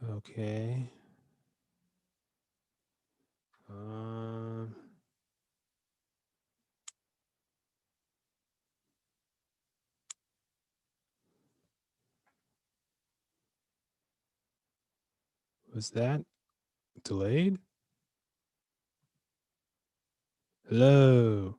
Okay. Was that delayed? Hello.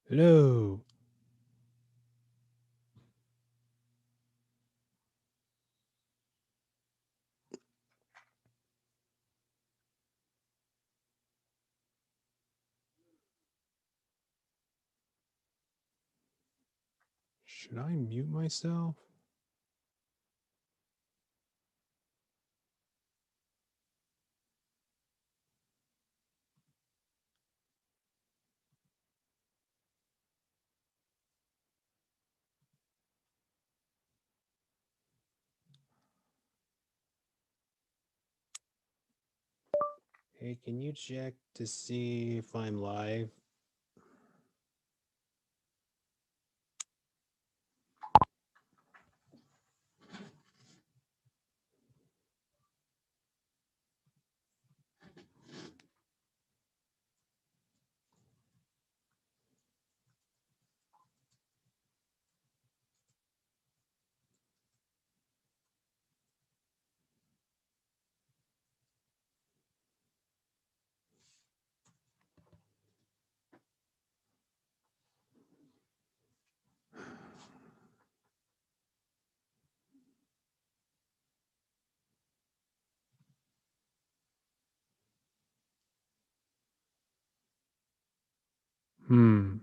Hello. Should I mute myself? Hey, can you check to see if I'm live? Hmm.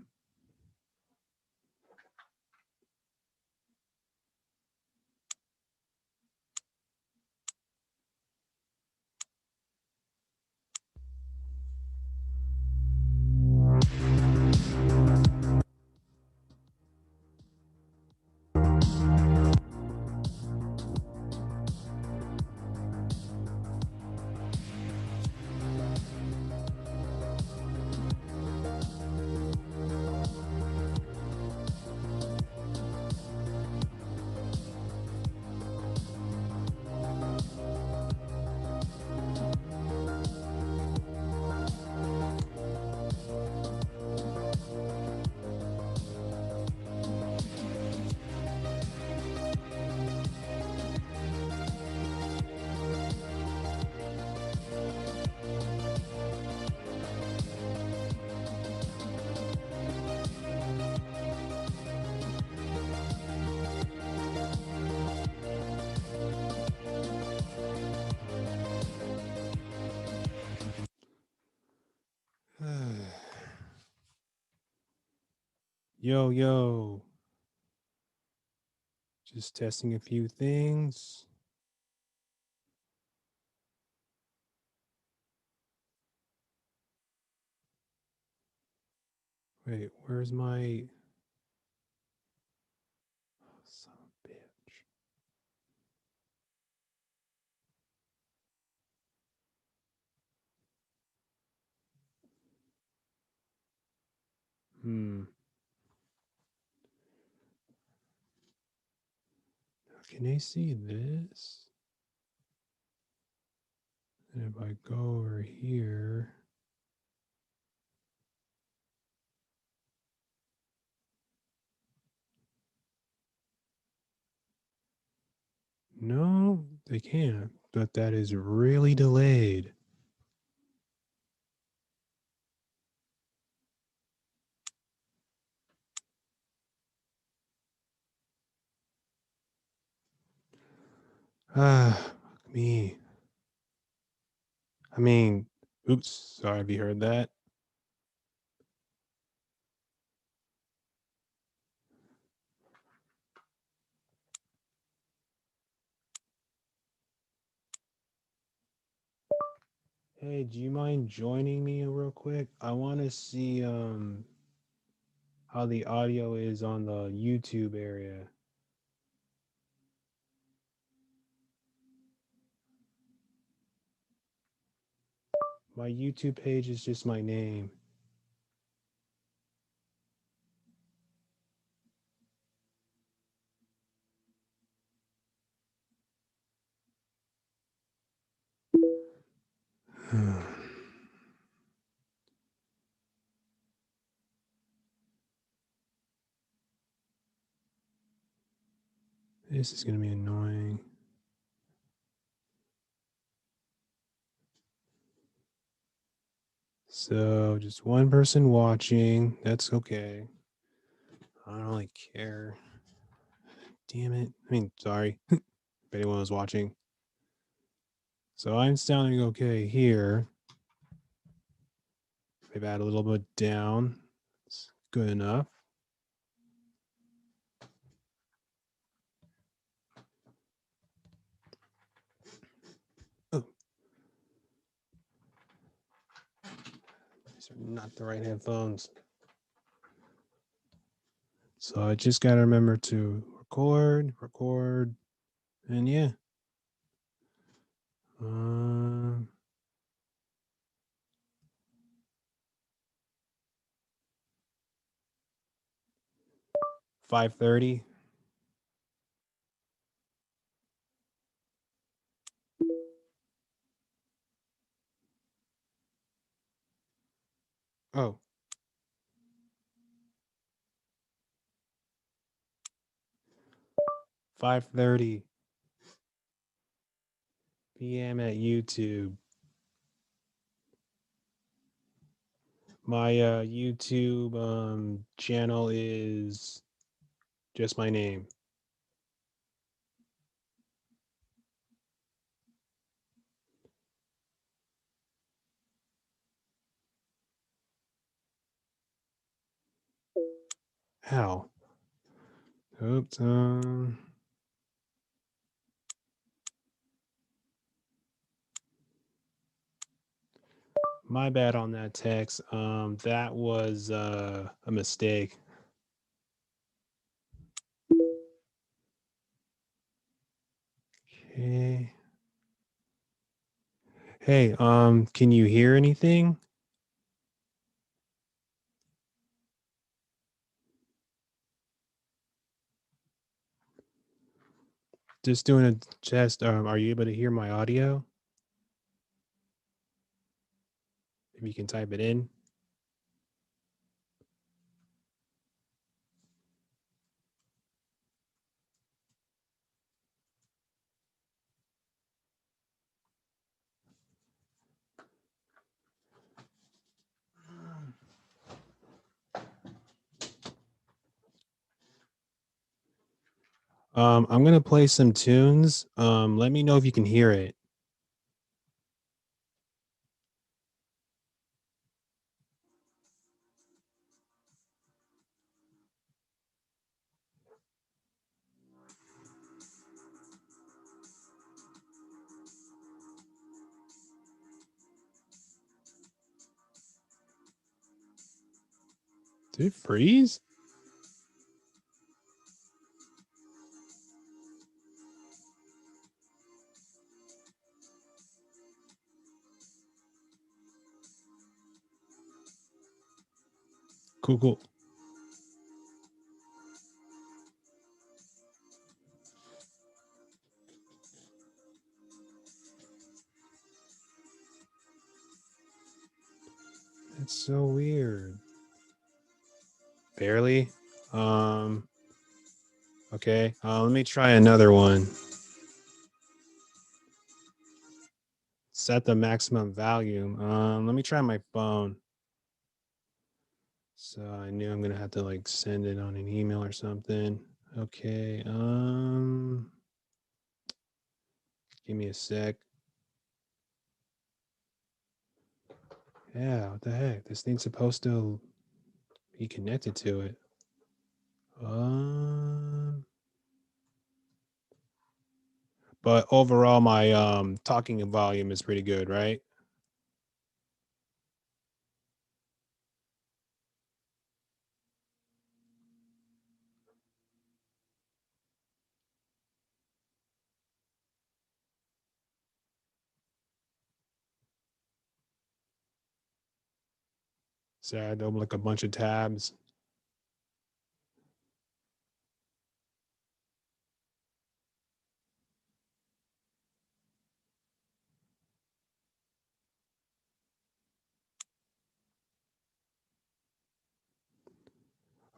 Yo, yo. Just testing a few things. Wait, where's my son of a bitch? Hmm. Can they see this? And if I go over here, no, they can't. But that is really delayed. Fuck me. I mean, oops, sorry if you heard that. Hey, do you mind joining me real quick? I want to see how the audio is on the YouTube area. My YouTube page is just my name. This is going to be annoying. So just one person watching. That's okay. I don't really care. Damn it. I mean, sorry if anyone was watching. So I'm sounding okay here. Maybe add a little bit down. It's good enough. Oh, these are not the right headphones. So I just got to remember to record, and yeah. 5:30. Oh, 5:30 p.m. at YouTube. My YouTube channel is just my name. How? Oops. My bad on that text. That was a mistake. Okay. Hey, can you hear anything? Just doing a test. Are you able to hear my audio? If you can type it in. I'm gonna play some tunes. Let me know if you can hear it. Did it freeze? Cool, cool. That's so weird. Barely. Um, okay. Let me try another one. Set the maximum volume. Let me try my phone. So I knew I'm gonna have to like send it on an email or something. Okay. Give me a sec. Yeah, what the heck? This thing's supposed to be connected to it. But overall my talking volume is pretty good, right? So I had to open like a bunch of tabs.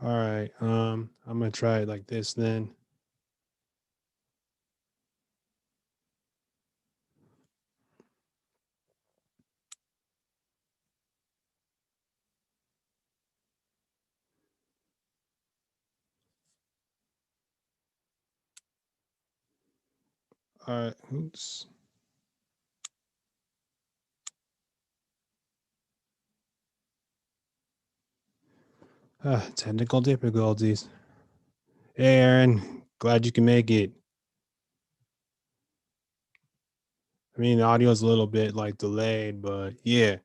All right. I'm gonna try it like this then. All right. Oops. Technical difficulties. Hey, Aaron. Glad you can make it. I mean, the audio's a little bit like delayed, but yeah.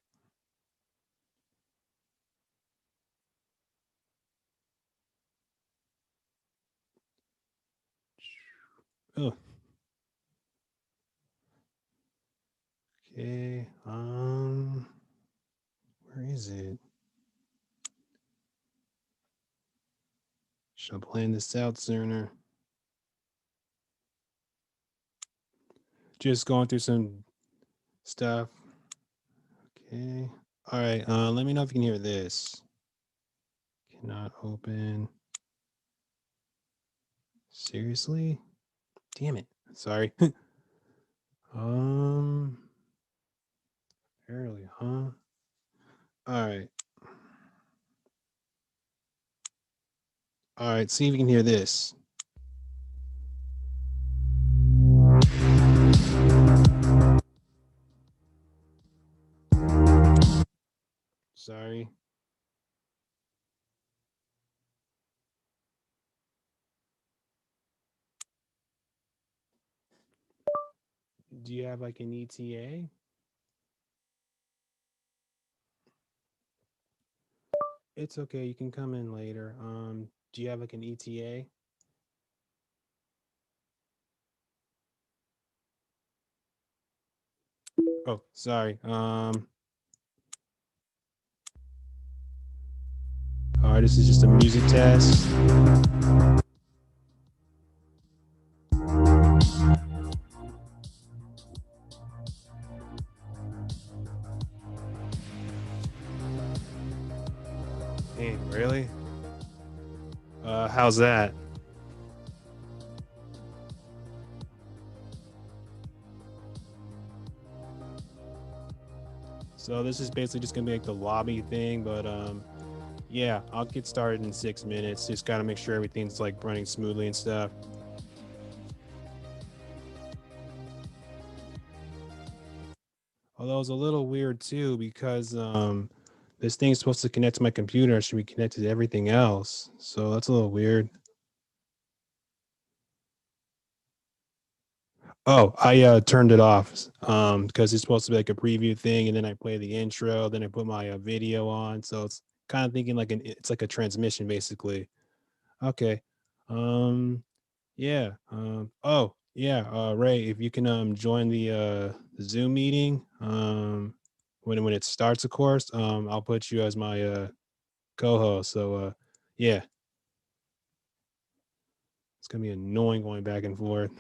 Oh, okay. Where is it? Should I plan this out sooner? Just going through some stuff. Okay. All right. Let me know if you can hear this. Cannot open. Seriously? Damn it. Sorry. um, Barely, huh? All right. All right. See if you can hear this. Sorry. Do you have like an ETA? It's okay. You can come in later. Do you have like an ETA? Oh, sorry. All right. This is just a music test. Hey, really? How's that? So this is basically just gonna be like the lobby thing, but yeah, I'll get started in 6 minutes. Just gotta make sure everything's like running smoothly and stuff. Although it's a little weird too because this thing's supposed to connect to my computer. It should be connected to everything else. So that's a little weird. Oh, I turned it off because it's supposed to be like a preview thing, and then I play the intro, then I put my video on. So it's kind of thinking like it's like a transmission basically. Okay. Um yeah. Oh, yeah, Ray, if you can join the Zoom meeting when it starts, of course, I'll put you as my co-host. So yeah, it's gonna be annoying going back and forth.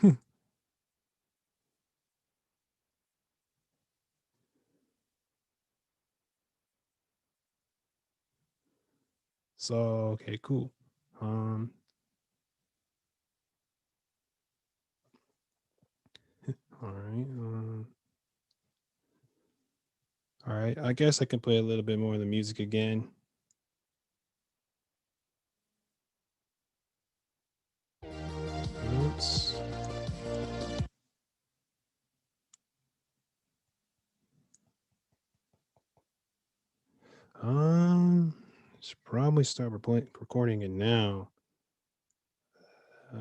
So okay, cool. Um all right. All right. I guess I can play a little bit more of the music again. Oops. Um, should probably start recording it now.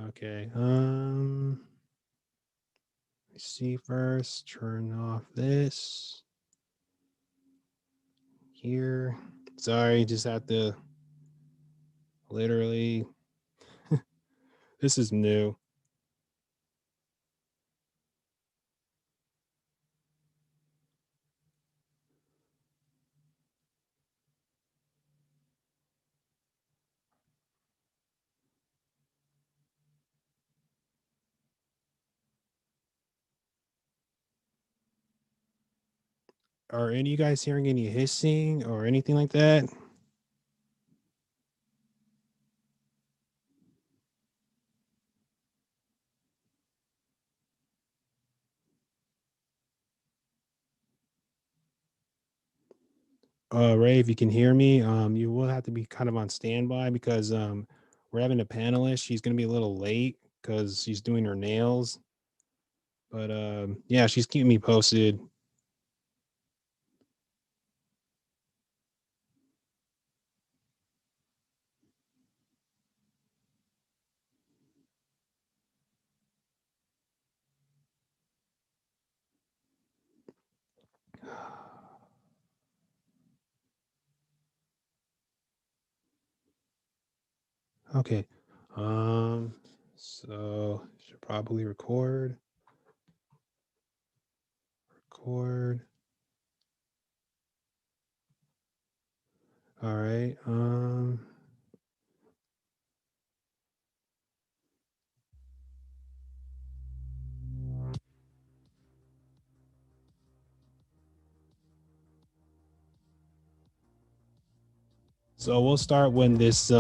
Okay. Let me see first. Turn off this here. Sorry, just have to literally. This is new. Are any of you guys hearing any hissing or anything like that? Ray, if you can hear me, you will have to be kind of on standby because we're having a panelist. She's gonna be a little late because she's doing her nails. But yeah, she's keeping me posted. Okay. So should probably record. Record. All right. So we'll start when this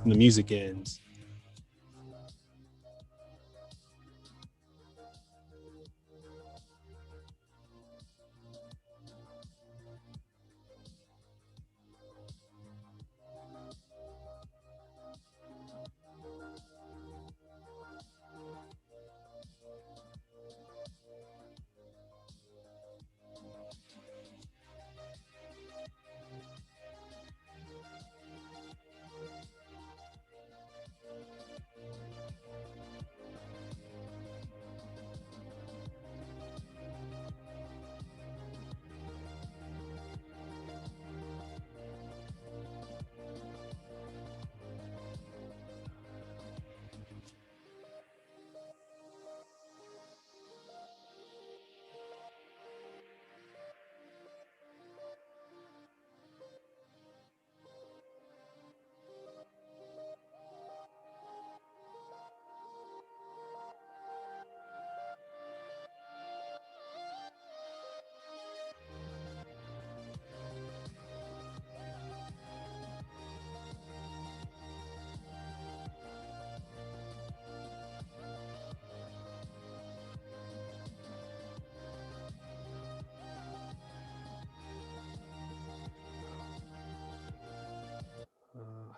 the music ends.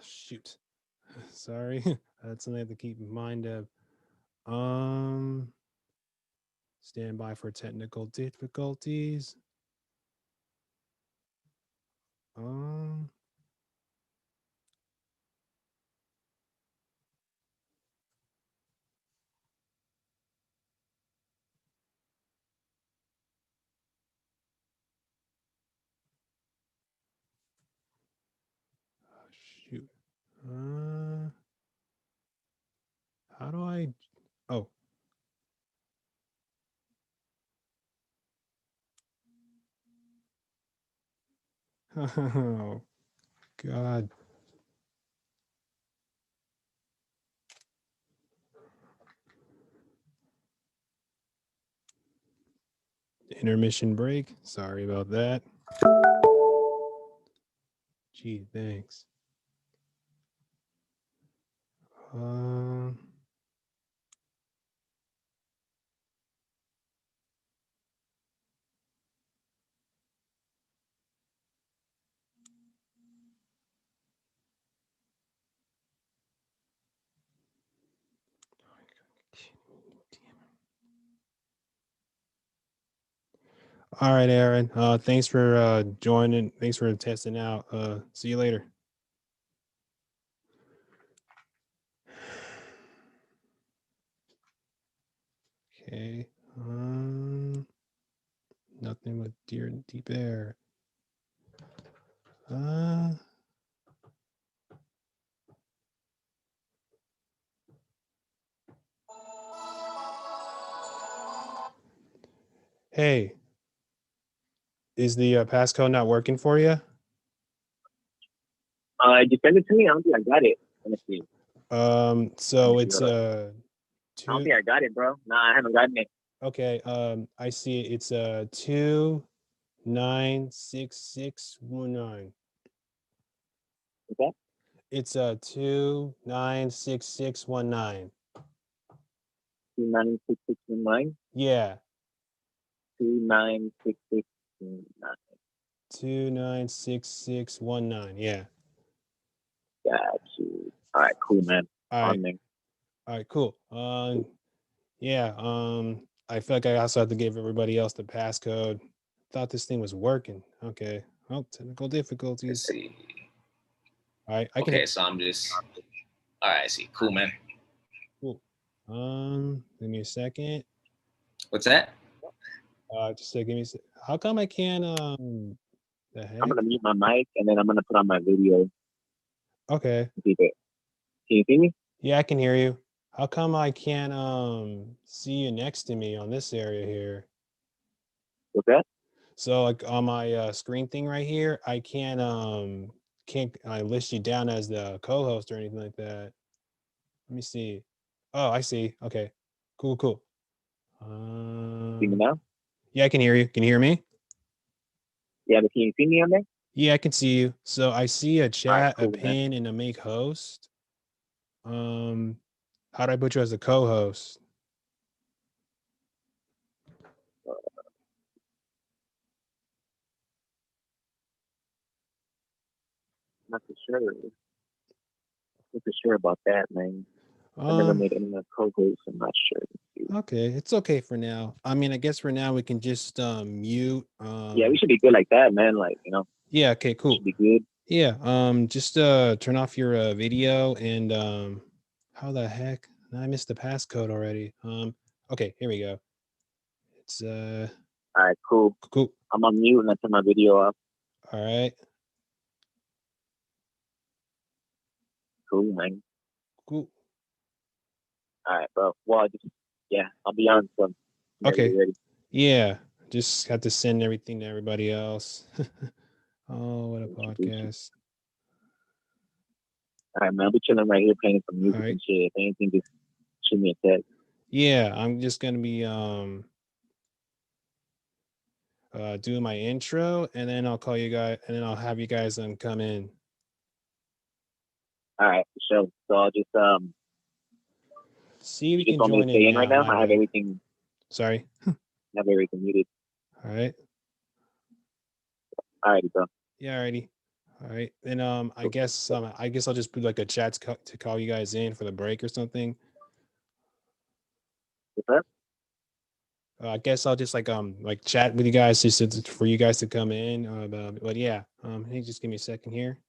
Shoot. Sorry. That's something I have to keep in mind of. Stand by for technical difficulties. Um Shoot. How do I Oh. Oh God. Intermission break. Sorry about that. Gee, thanks. Um All right, Aaron. Thanks for joining. Thanks for testing out. See you later. Okay. Nothing but deer and deep air. Hey, is the passcode not working for you? You send it to me. I don't think I got it. Let me see. So it's I don't think I got it, bro. Nah, I haven't gotten it. Okay. I see it. It's 2 2966619. Okay. It's 296619. 296619. Yeah, 296619. 296619. Yeah. Got you. All right, cool, man. All On right. there. All right. Cool. Yeah. I feel like I also have to give everybody else the passcode. Thought this thing was working. Okay. Oh, technical Let's difficulties. see. All right. I can. Okay, so I'm just. All right, I see. Cool, man. Cool. Give me a second. What's that? Just give me. How come I can't? The heck? I'm gonna mute my mic and then I'm gonna put on my video. Okay. Keep it. Can you see me? Yeah, I can hear you. How come I can't see you next to me on this area here? What's that? So like on my screen thing right here, I can't list you down as the co-host or anything like that. Let me see. Oh, I see. Okay. Cool, cool. See me now? Yeah, I can hear you. Can you hear me? Yeah, but can you see me on there? Yeah, I can see you. So I see a chat, cool, a pin, and a make host. How do I put you as a co-host? Not for sure. Not for sure about that, man. I never made any co-hosts. I'm not sure. Okay, it's okay for now. I mean, I guess for now we can just mute. Yeah, we should be good like that, man. Like, you know. Yeah, okay, cool. Should be good. Yeah, just turn off your video and how the heck? I missed the passcode already. Okay, here we go. It's all right, cool. Cool. I'm on mute and I turn my video off. All right. Cool, man. Cool. All right, bro. Well, I'll be on some. Okay. Ready. Yeah, just have to send everything to everybody else. Oh, what a podcast. All right, man. I'll be chilling right here playing some music and shit. If anything, just shoot me a text. Yeah, I'm just gonna be doing my intro and then I'll call you guys and then I'll have you guys come in. All right, for sure. So I'll just see if you can join in now. Right now. I have everything. Sorry. I have everything muted. All right. All righty, bro. Yeah, alrighty. All right. Then I guess I'll just put like a chat to call you guys in for the break or something. What's up? I guess I'll just like chat with you guys just for you guys to come in. But yeah, hey, just give me a second here.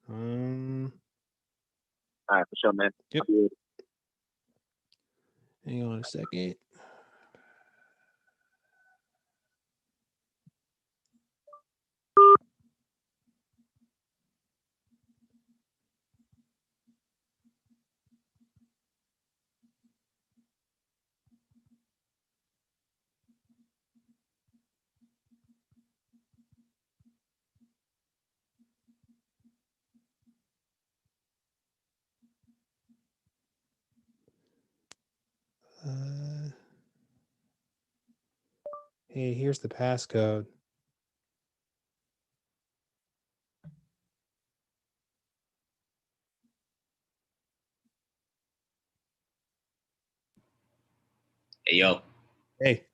All right, for sure, man. Yep. Hang on a second. Hey, here's the passcode. Hey, yo. Hey.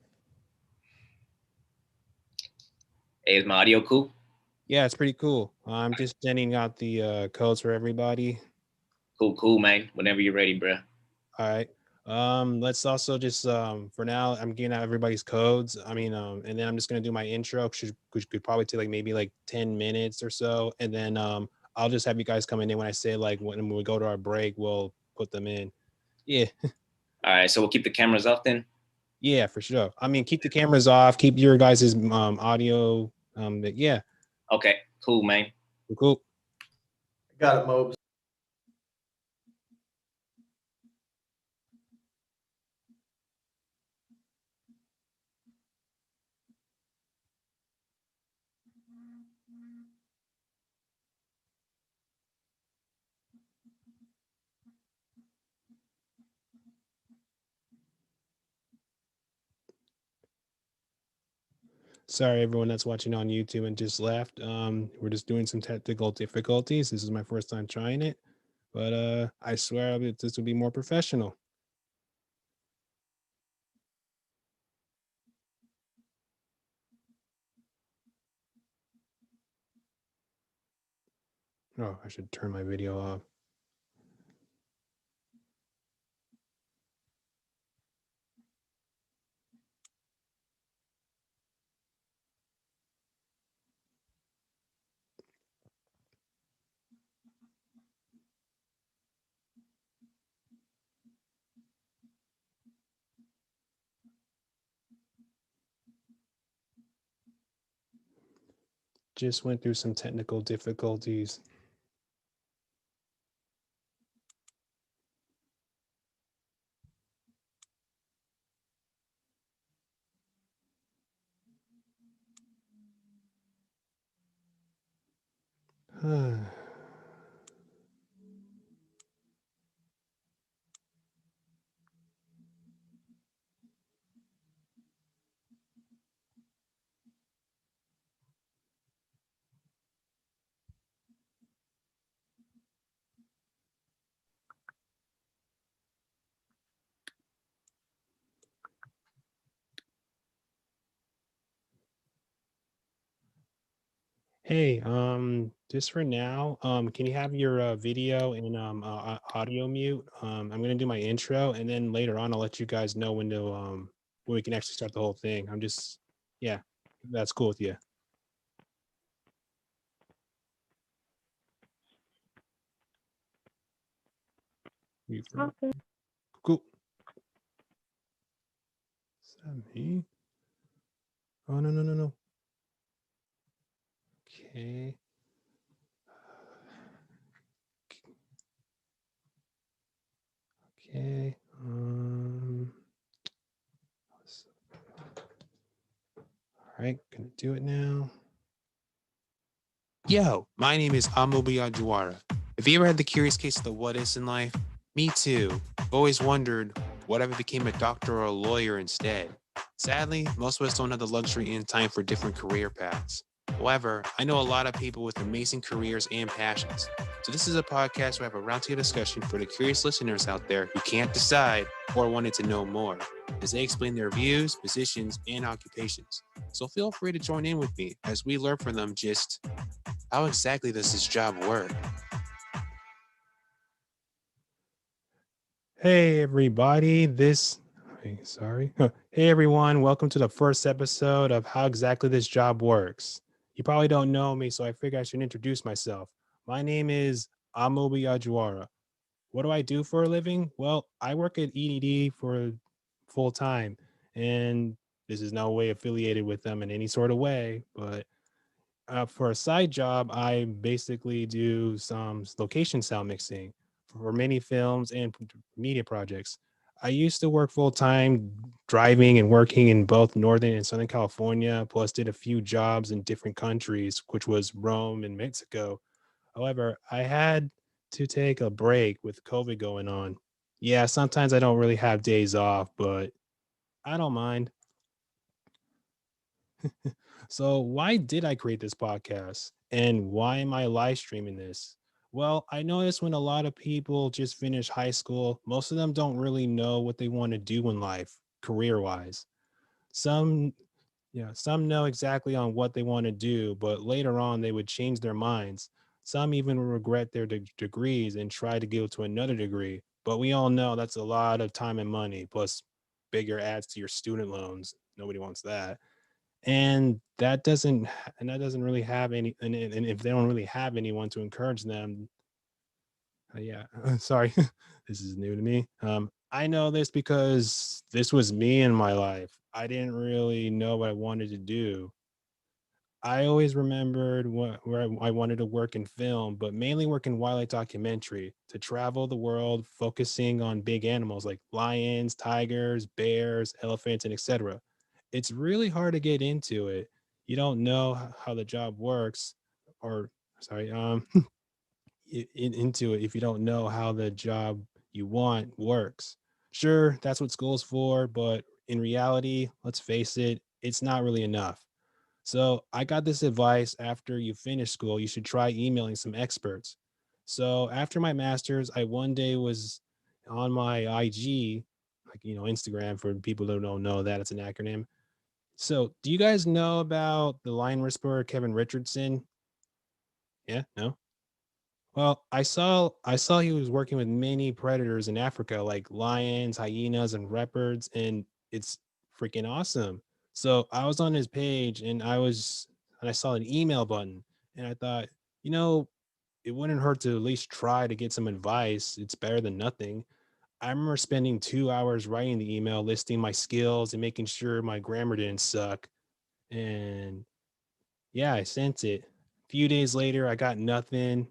Hey, is my audio cool? Yeah, it's pretty cool. I'm just sending out the codes for everybody. Cool, man. Whenever you're ready, bro. All right. Let's also just for now, I'm getting out everybody's codes. I mean, and then I'm just gonna do my intro, which could probably take like maybe like 10 minutes or so, and then I'll just have you guys coming in when I say like when we go to our break, we'll put them in. Yeah. All right, so we'll keep the cameras off then. Yeah, for sure. I mean, keep the cameras off, keep your guys' audio. But yeah. Okay, cool, man. Cool. Got it, Mobes. Sorry, everyone that's watching on YouTube and just left. We're just doing some technical difficulties. This is my first time trying it, but I swear this will be more professional. Oh, I should turn my video off. Just went through some technical difficulties. Hey, just for now, can you have your video and audio mute? I'm gonna do my intro, and then later on, I'll let you guys know when we can actually start the whole thing. Yeah, that's cool with you. Okay. Cool. Is that me? Oh no. Okay. Okay. All right, gonna do it now. Yo, my name is Amobi Ajuara. Have you ever had the curious case of the what is in life? Me too. I've always wondered what if I became a doctor or a lawyer instead. Sadly, most of us don't have the luxury and time for different career paths. However, I know a lot of people with amazing careers and passions. So this is a podcast where I have a roundtable discussion for the curious listeners out there who can't decide or wanted to know more, as they explain their views, positions, and occupations. So feel free to join in with me as we learn from them just how exactly does this job work? Hey, everybody. Sorry. Hey, everyone. Welcome to the first episode of How Exactly This Job Works. You probably don't know me, so I figure I should introduce myself. My name is Amobi Ajuara. What do I do for a living? Well, I work at EDD for full time, and this is no way affiliated with them in any sort of way, but for a side job, I basically do some location sound mixing for many films and media projects. I used to work full time driving and working in both Northern and Southern California, plus did a few jobs in different countries, which was Rome and Mexico. However, I had to take a break with COVID going on. Yeah, sometimes I don't really have days off, but I don't mind. So, why did I create this podcast? And why am I live streaming this? Well, I noticed when a lot of people just finish high school, most of them don't really know what they want to do in life, career wise. Some, some know exactly on what they want to do, but later on they would change their minds. Some even regret their degrees and try to go to another degree. But we all know that's a lot of time and money, plus bigger adds to your student loans. Nobody wants that, and that doesn't really have any, and if they don't really have anyone to encourage them, yeah. Sorry. This is new to me. I know this because this was me in my life. I didn't really know what I wanted to do. I always remembered where I wanted to work in film, but mainly work in wildlife documentary, to travel the world focusing on big animals like lions, tigers, bears, elephants, and etc. It's really hard to get into it. You don't know how the job works, or sorry, into it if you don't know how the job you want works. Sure, that's what school's for, but in reality, let's face it, it's not really enough. So I got this advice: after you finish school, you should try emailing some experts. So after my master's, I one day was on my IG, like, Instagram, for people who don't know that it's an acronym. So do you guys know about the lion whisperer Kevin Richardson? Yeah, no. Well, I saw he was working with many predators in Africa, like lions, hyenas, and leopards, and it's freaking awesome. So I was on his page, and I saw an email button, and I thought, you know, it wouldn't hurt to at least try to get some advice. It's better than nothing. I remember spending 2 hours writing the email, listing my skills and making sure my grammar didn't suck. And yeah, I sent it. A few days later, I got nothing.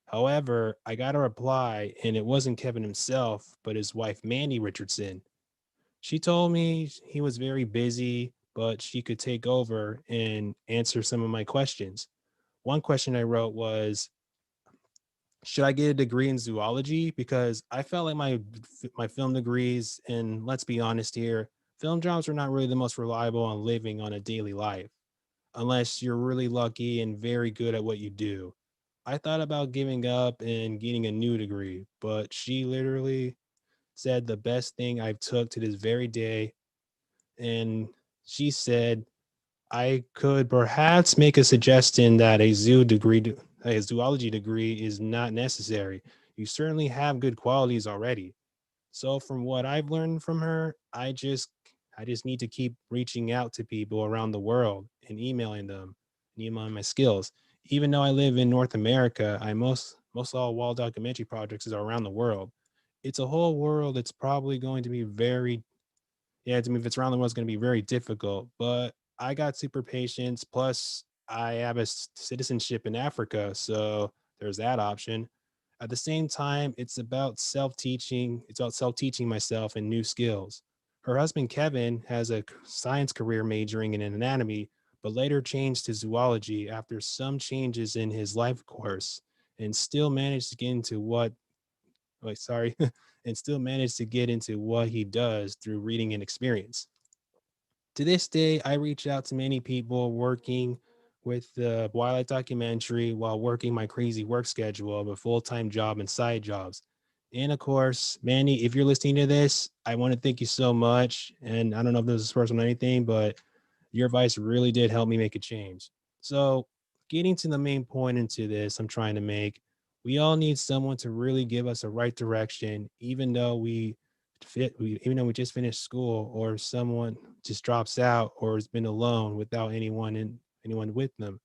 However, I got a reply, and it wasn't Kevin himself, but his wife, Mandy Richardson. She told me he was very busy, but she could take over and answer some of my questions. One question I wrote was, should I get a degree in zoology? Because I felt like my film degrees, and let's be honest here, film jobs are not really the most reliable on living on a daily life, unless you're really lucky and very good at what you do. I thought about giving up and getting a new degree, but she literally said the best thing I've took to this very day. And she said I could perhaps make a suggestion that a zoology degree is not necessary. You certainly have good qualities already. So from what I've learned from her, I just need to keep reaching out to people around the world and emailing them, and emailing my skills. Even though I live in North America, I most all wall documentary projects are around the world. It's a whole world that's probably going to be very, yeah, to me, if it's around the world, it's going to be very difficult. But I got super patience. Plus, I have a citizenship in Africa, so there's that option. At the same time, it's about self-teaching. It's about self-teaching myself and new skills. Her husband Kevin has a science career majoring in anatomy, but later changed to zoology after some changes in his life course, and still managed to get into what like sorry and still managed to get into what he does through reading and experience. To this day, I reach out to many people working with the wildlife documentary while working my crazy work schedule of a full-time job and side jobs. And of course, Manny, if you're listening to this, I want to thank you so much. And I don't know if this is personal or anything, but your advice really did help me make a change. So, getting to the main point into this, I'm trying to make, we all need someone to really give us a right direction, even though we just finished school, or someone just drops out or has been alone without anyone with them.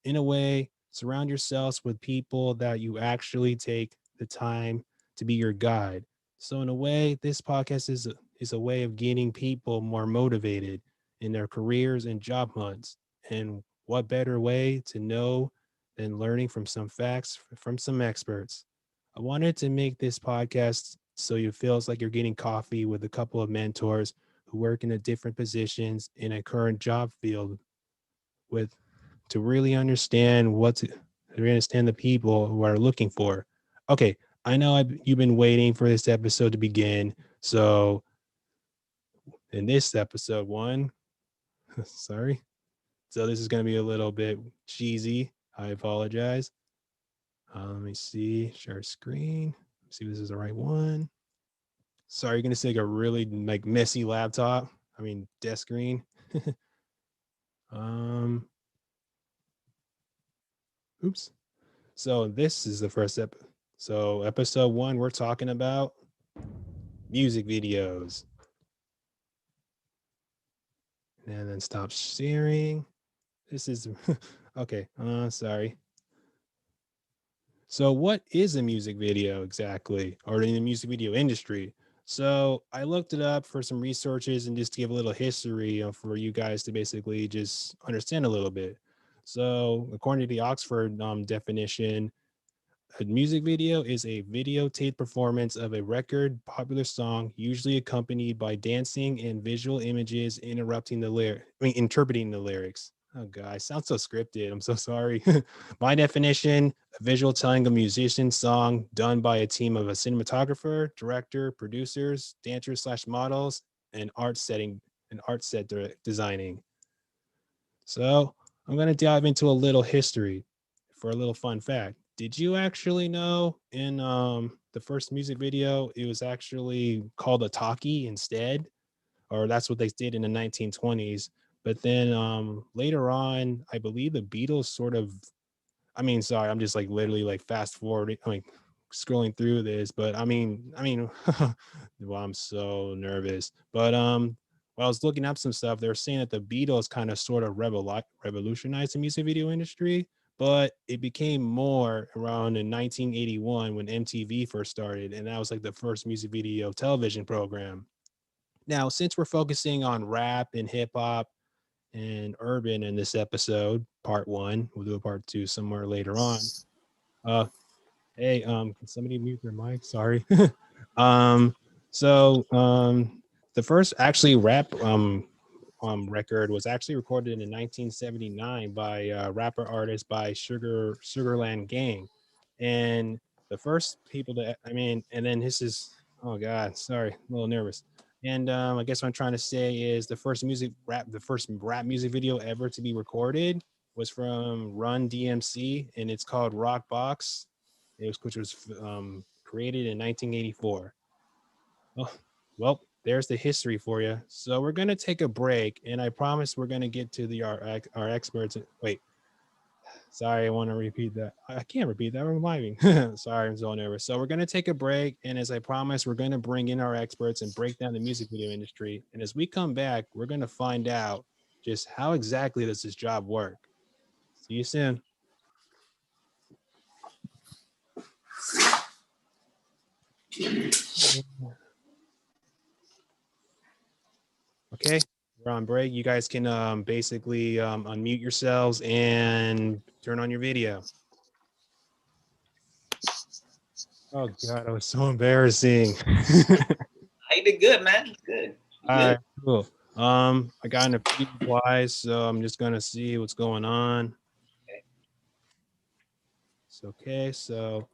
In a way, surround yourselves with people that you actually take the time to be your guide. So in a way, this podcast is a way of getting people more motivated in their careers and job hunts. And what better way to know than learning from some facts from some experts? I wanted to make this podcast so it feels like you're getting coffee with a couple of mentors who work in a different positions in a current job field with to really understand to understand the people who are looking for. Okay, I know you've been waiting for this episode to begin. So in this episode one, sorry. So this is going to be a little bit cheesy. I apologize. Let me see. Share screen. See if this is the right one. Sorry, you're going to see like a really like messy laptop. I mean, desk screen. um, oops. So this is the first episode. So episode one, we're talking about music videos. And then stop sharing. This is okay. Sorry. So what is a music video exactly, or in the music video industry? So I looked it up for some researches and just to give a little history for you guys to basically just understand a little bit. So according to the Oxford definition, a music video is a videotaped performance of a record, popular song, usually accompanied by dancing and visual images interpreting the lyrics. Oh god, I sound so scripted. I'm so sorry. My definition, a visual telling of a musician's song done by a team of a cinematographer, director, producers, dancers slash models, and art set designing. So I'm going to dive into a little history for a little fun fact. Did you actually know in the first music video, it was actually called a talkie instead? Or that's what they did in the 1920s. But then later on, I believe the Beatles sort of, I mean, sorry, I'm just like literally like fast forwarding, I mean, scrolling through this, but well, I'm so nervous. But while I was looking up some stuff, they were saying that the Beatles kind of sort of revolutionized the music video industry, but it became more around in 1981 when MTV first started, and that was like the first music video television program. Now, since we're focusing on rap and hip hop and urban in this episode, part one, we'll do a part two somewhere later on. Uh, hey, can somebody mute their mic? Sorry. um, the first actually rap record was actually recorded in 1979 by rapper artist by Sugarland Gang, and the first people to and then this is, oh god, sorry, a little nervous. And I guess what I'm trying to say is the first rap music video ever to be recorded was from Run DMC, and it's called Rock Box. Which was created in 1984. Oh, well, there's the history for you. So we're gonna take a break, and I promise we're gonna get to our experts. Wait, sorry, I want to repeat that. I can't repeat that. I'm living. Sorry, I'm so nervous. So we're gonna take a break, and as I promised, we're gonna bring in our experts and break down the music video industry. And as we come back, we're gonna find out just how exactly does this job work. See you soon. Okay, we're on break. You guys can basically unmute yourselves and turn on your video. Oh God, that was so embarrassing. You did good, man. Good. All right, cool. I got in a few replies, so I'm just gonna see what's going on. It's okay. So,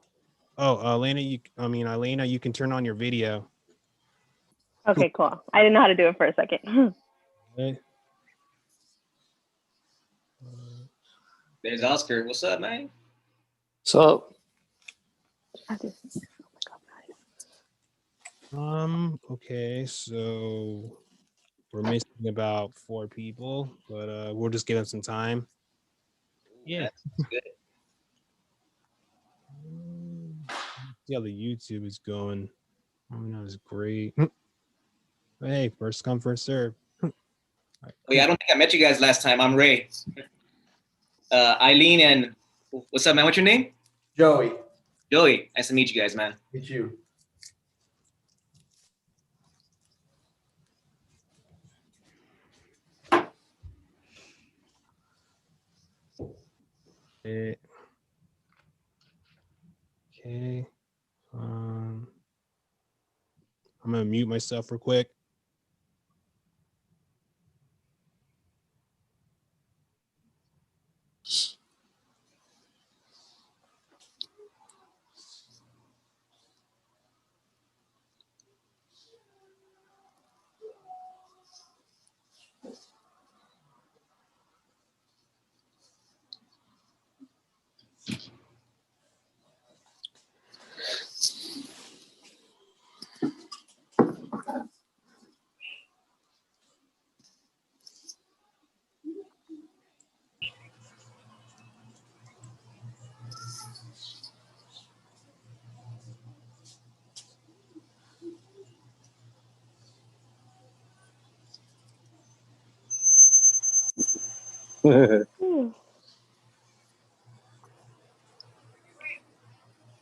Elena, Elena, you can turn on your video. Okay, cool. I didn't know how to do it for a second. Okay. There's Oscar. What's up, man? So, Okay, so we're missing about 4 people, but we'll just give them some time. Yeah. That's good. See how the YouTube is going. Oh, that was great. But hey, first come, first serve. Oh, yeah, I don't think I met you guys last time. I'm Ray. Eileen and what's up, man? What's your name? Joey. Joey. Nice to meet you guys, man. Meet you. Okay. I'm gonna mute myself real quick.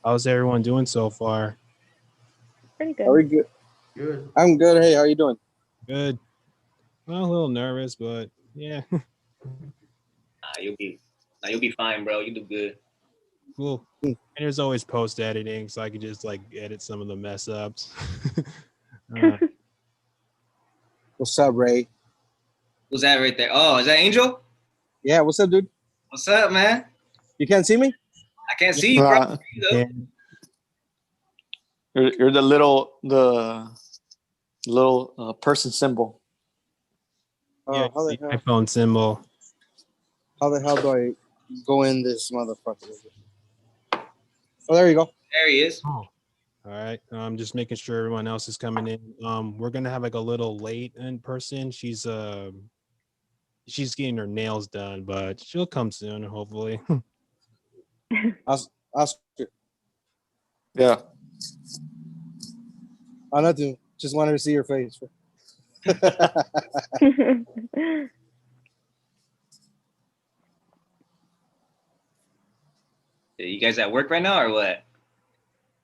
How's everyone doing so far? Pretty good. Are we good? Good. I'm good. Hey, how you doing? Good. Well, a little nervous, but yeah. You'll be fine, bro. You do good. Cool. And there's always post editing, so I can just like edit some of the mess ups. What's up, Ray? Who's that right there? Oh, is that Angel? Yeah, what's up, dude? What's up, man? You can't see me? I can't see you, bro. Yeah. You're the little person symbol. Yeah, how the the hell? iPhone symbol. How the hell do I go in this motherfucker? Oh, there you go. There he is. Oh. All right. I'm just making sure everyone else is coming in. We're gonna have like a little late in person. She's getting her nails done, but she'll come soon, hopefully. Oscar. Yeah. Oh, nothing. Just wanted to see your face. You guys at work right now or what?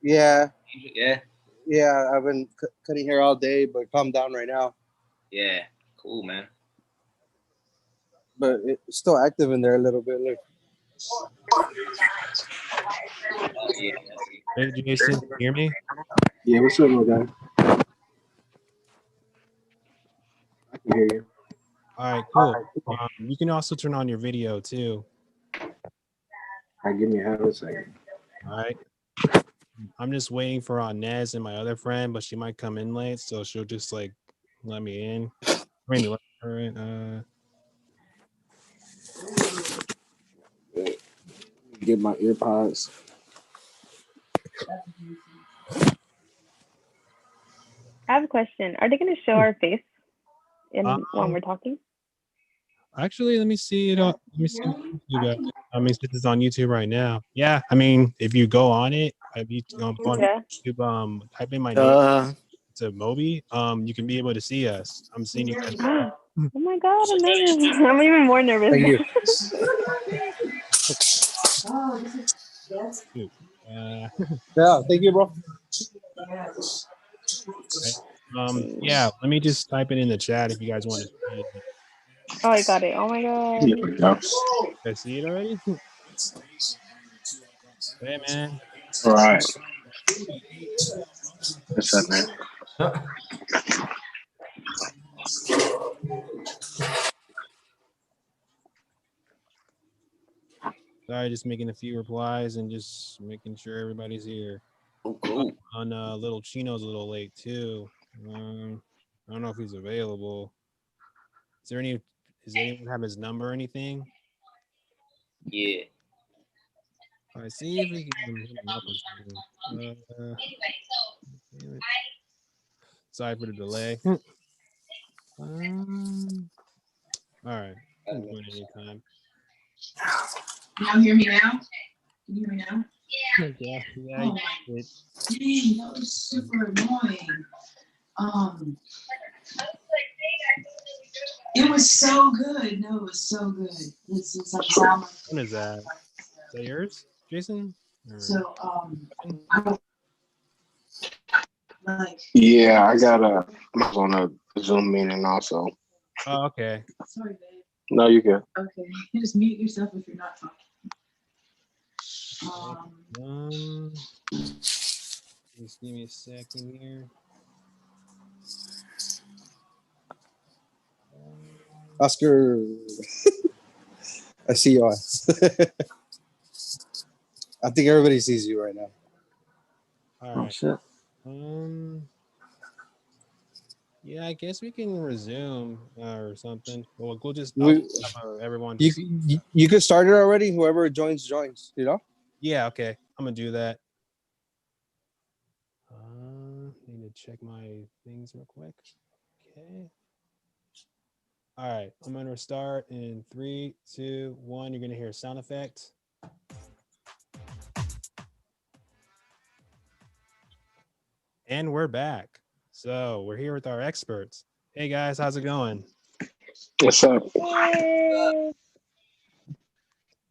Yeah. Yeah. Yeah, I've been cutting hair all day, but calm down right now. Yeah. Cool, man. But it's still active in there a little bit. Look. Oh, yeah. Hey, Jason, can you hear me? Yeah, what's up, my guy? I can hear you. All right, cool. You can also turn on your video too. All right, give me a half a second. All right. I'm just waiting for Nez and my other friend, but she might come in late, so she'll just like let me in. Maybe let her in. Get my earpods. I have a question. Are they going to show our face when we're talking? Actually, let me see it. Let me see YouTube. I mean, this is on YouTube right now. Yeah, I mean, if you go on it, if you go on YouTube, type in my name to Moby. You can be able to see us. I'm seeing you guys. Oh my god, I'm nervous. I'm even more nervous. Thank you. Yeah, thank you, bro. Okay. Yeah, let me just type it in the chat if you guys want to see it. Oh, I got it. Oh my god. There we go. I see it already. Hey, man. All right. What's up, man? Sorry, just making a few replies and just making sure everybody's here. Oh, cool. Little Chino's a little late too. I don't know if he's available. Does anyone have his number or anything? Yeah. All right, see if we can hit him up or something. Damn it. Sorry for the delay. All right. I'm doing anytime. Can y'all hear me now? Can you hear me now? Yeah. Oh my dang, that was super annoying. It was so good. No, it was so good. This is like drama. When is that? Is that yours, Jason? So I like. Yeah, I was on a Zoom meeting also. Oh, okay. Sorry, babe. No, you good. Okay, you just mute yourself if you're not talking. Just give me a second here. Oscar. I see you on. I think everybody sees you right now. All right. Oh, shit. Yeah, I guess we can resume or something. Well, we'll just everyone. You could start it already. Whoever joins. You know. Yeah. Okay. I'm gonna do that. Need to check my things real quick. Okay. All right. I'm gonna start in 3, 2, 1. You're gonna hear a sound effect. And we're back. So we're here with our experts. Hey guys, how's it going? What's up?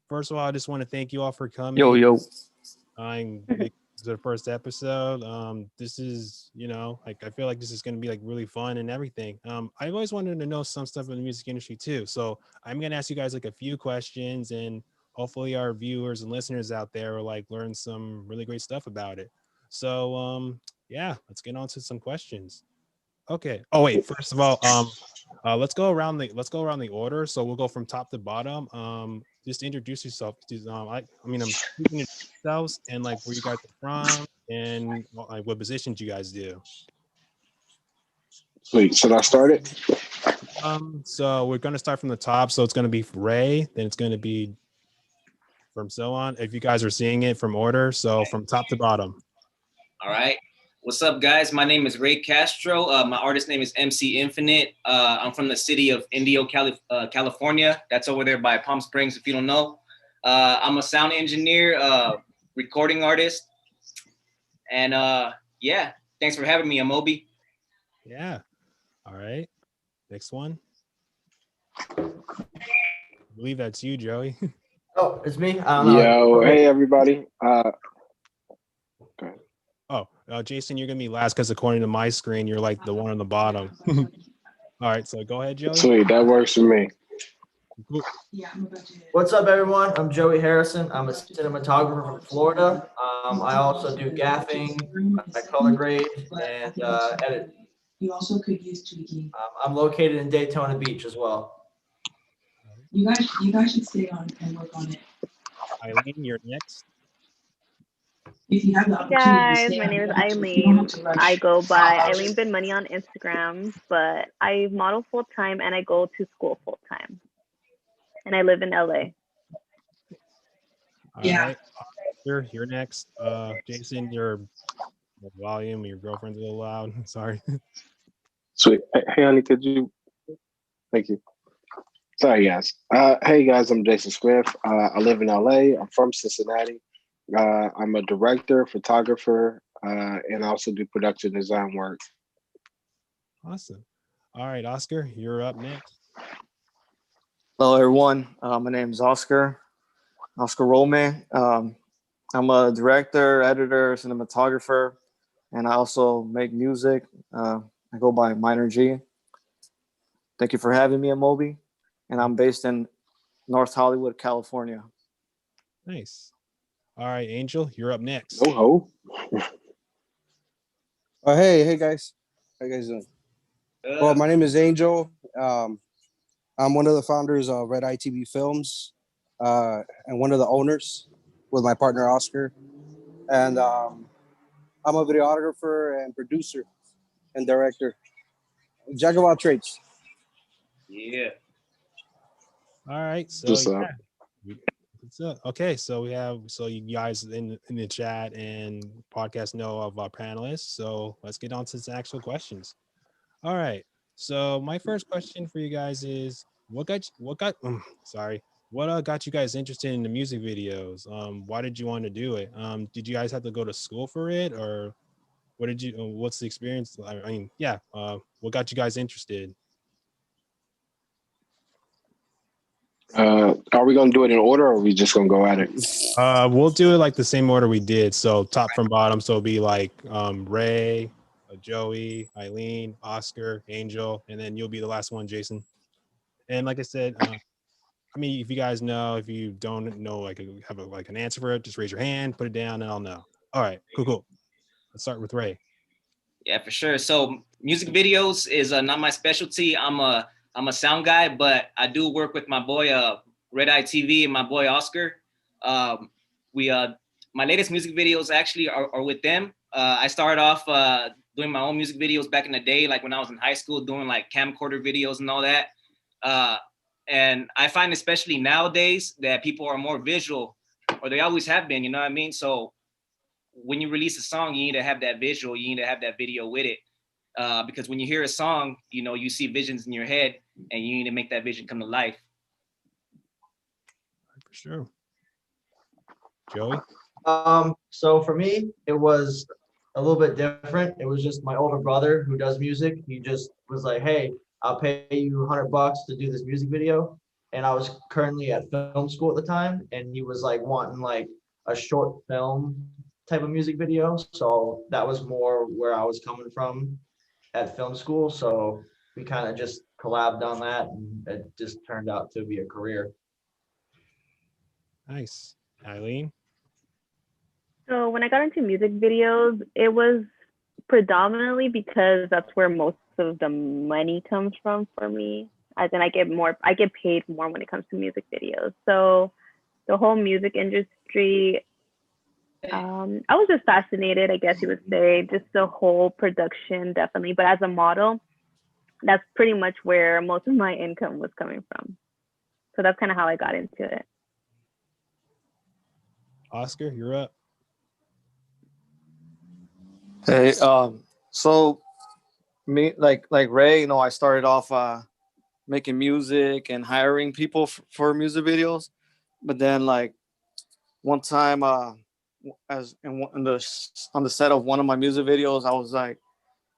First of all, I just want to thank you all for coming. Yo. This is the first episode. This is, I feel like this is going to be like really fun and everything. I've always wanted to know some stuff in the music industry too. So I'm going to ask you guys like a few questions, and hopefully our viewers and listeners out there will like learn some really great stuff about it. So, yeah, let's get on to some questions. Okay. Oh wait, first of all, let's go around the order. So we'll go from top to bottom. Just introduce yourself. I'm speaking to yourselves and like where you guys are from and like what positions you guys do. Sweet. Should I start it? So we're gonna start from the top. So it's gonna be Ray, then it's gonna be from so on. If you guys are seeing it from order, so from top to bottom. All right. What's up, guys? My name is Ray Castro. My artist name is MC Infinite. I'm from the city of Indio, California. That's over there by Palm Springs, if you don't know. I'm a sound engineer, recording artist. And yeah, thanks for having me, Amobi. Yeah. All right. Next one. I believe that's you, Joey. Oh, it's me. I don't know. Yo, hey everybody. Jason, you're gonna be last because according to my screen, you're like the one on the bottom. All right, so go ahead, Joey. Sweet, that works for me. Yeah, I'm about to hit. What's up, everyone? I'm Joey Harrison. I'm a cinematographer from Florida. I also do gaffing, I color grade, and edit. You also could use tweaking. I'm located in Daytona Beach as well. You guys should stay on and work on it. Eileen, you're next. If you have the Hey opportunity to guys, stay my on, name is you don't have to Eileen. rush. I go by I'll Eileen just- Bin Money on Instagram, but I model full time and I go to school full time. And I live in LA. All Yeah. right, you're next. Jason, your volume, your girlfriend's a little loud. Sorry. Sweet. Hey, honey, could you? Thank you. Sorry, guys. Hey, guys, I'm Jason Swift. I live in LA. I'm from Cincinnati. I'm a director, photographer, and I also do production design work. Awesome. All right, Oscar, you're up next. Hello, everyone. My name is Oscar Rollman. I'm a director, editor, cinematographer, and I also make music. I go by Minor G. Thank you for having me, Amobi. And I'm based in North Hollywood, California. Nice. All right, Angel, you're up next. No ho. Hey guys, how you guys doing? Well, my name is Angel. I'm one of the founders of Red Eye TV Films, and one of the owners with my partner Oscar. And I'm a videographer and producer and director, jack of all trades. Yeah. All right, so What's up? okay, so we have you guys in the chat and podcast know of our panelists. So let's get on to the actual questions. All right. So my first question for you guys is what got you guys interested in the music videos? Why did you want to do it? Did you guys have to go to school for it, or what's the experience? What got you guys interested? Are we gonna do it in order, or are we just gonna go at it? We'll do it like the same order we did. So top from bottom. So it'll be like Ray, Joey, Eileen, Oscar, Angel, and then you'll be the last one, Jason. And like I said, if you guys know, if you don't know, have an answer for it, just raise your hand, put it down, and I'll know. All right, cool. Let's start with Ray. Yeah, for sure. So music videos is not my specialty. I'm a sound guy, but I do work with my boy Red Eye TV and my boy Oscar. My latest music videos actually are with them. I started off doing my own music videos back in the day, like when I was in high school, doing like camcorder videos and all that. And I find especially nowadays that people are more visual, or they always have been, you know what I mean? So when you release a song, you need to have that visual, you need to have that video with it. Because when you hear a song, you see visions in your head and you need to make that vision come to life. For sure. Joey? So for me, it was a little bit different. It was just my older brother who does music. He just was like, hey, I'll pay you $100 to do this music video. And I was currently at film school at the time, and he was like wanting like a short film type of music video. So that was more where I was coming from at film school. So we kind of just collabed on that, and it just turned out to be a career. Nice. Eileen? So when I got into music videos, it was predominantly because that's where most of the money comes from for me. As in I get paid more when it comes to music videos. So the whole music industry, I was just fascinated, I guess you would say, just the whole production, definitely. But as a model, that's pretty much where most of my income was coming from. So that's kind of how I got into it. Oscar, you're up. Hey, so me like Ray, you know, I started off making music and hiring people for music videos, but then like one time, as in the on the set of one of my music videos, I was like,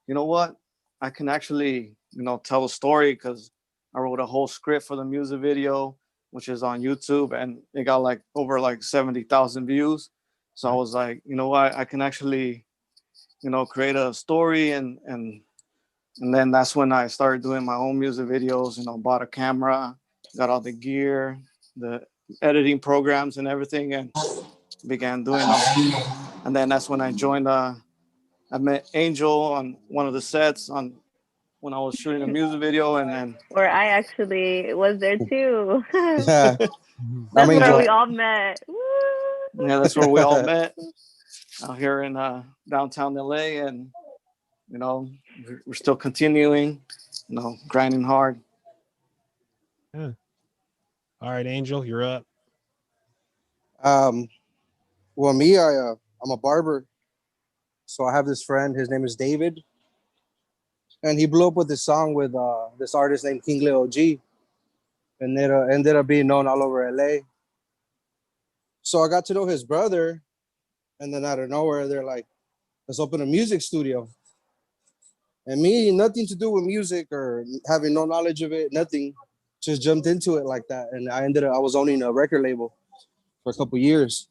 you know what, I can actually, you know, tell a story because I wrote a whole script for the music video, which is on YouTube, and it got like over like 70,000 views. So I was like, you know what, I can actually, you know, create a story and then that's when I started doing my own music videos. You know, bought a camera, got all the gear, the editing programs, and everything, and began doing them. And then that's when I joined. I met Angel on one of the sets on when I was shooting a music video, and then Where I actually was there too. Yeah, That's where Angel. we all met. Woo! yeah, that's where we all met out here in downtown LA, and you know, we're still continuing, you know, grinding hard. Yeah. All right, Angel, you're up. Well, me, I'm a barber, so I have this friend. His name is David, and he blew up with this song with this artist named King Leo G, and it ended up being known all over LA. So I got to know his brother, and then out of nowhere, they're like, "Let's open a music studio." And me, nothing to do with music or having no knowledge of it, nothing. Just jumped into it like that, and I was owning a record label for a couple years,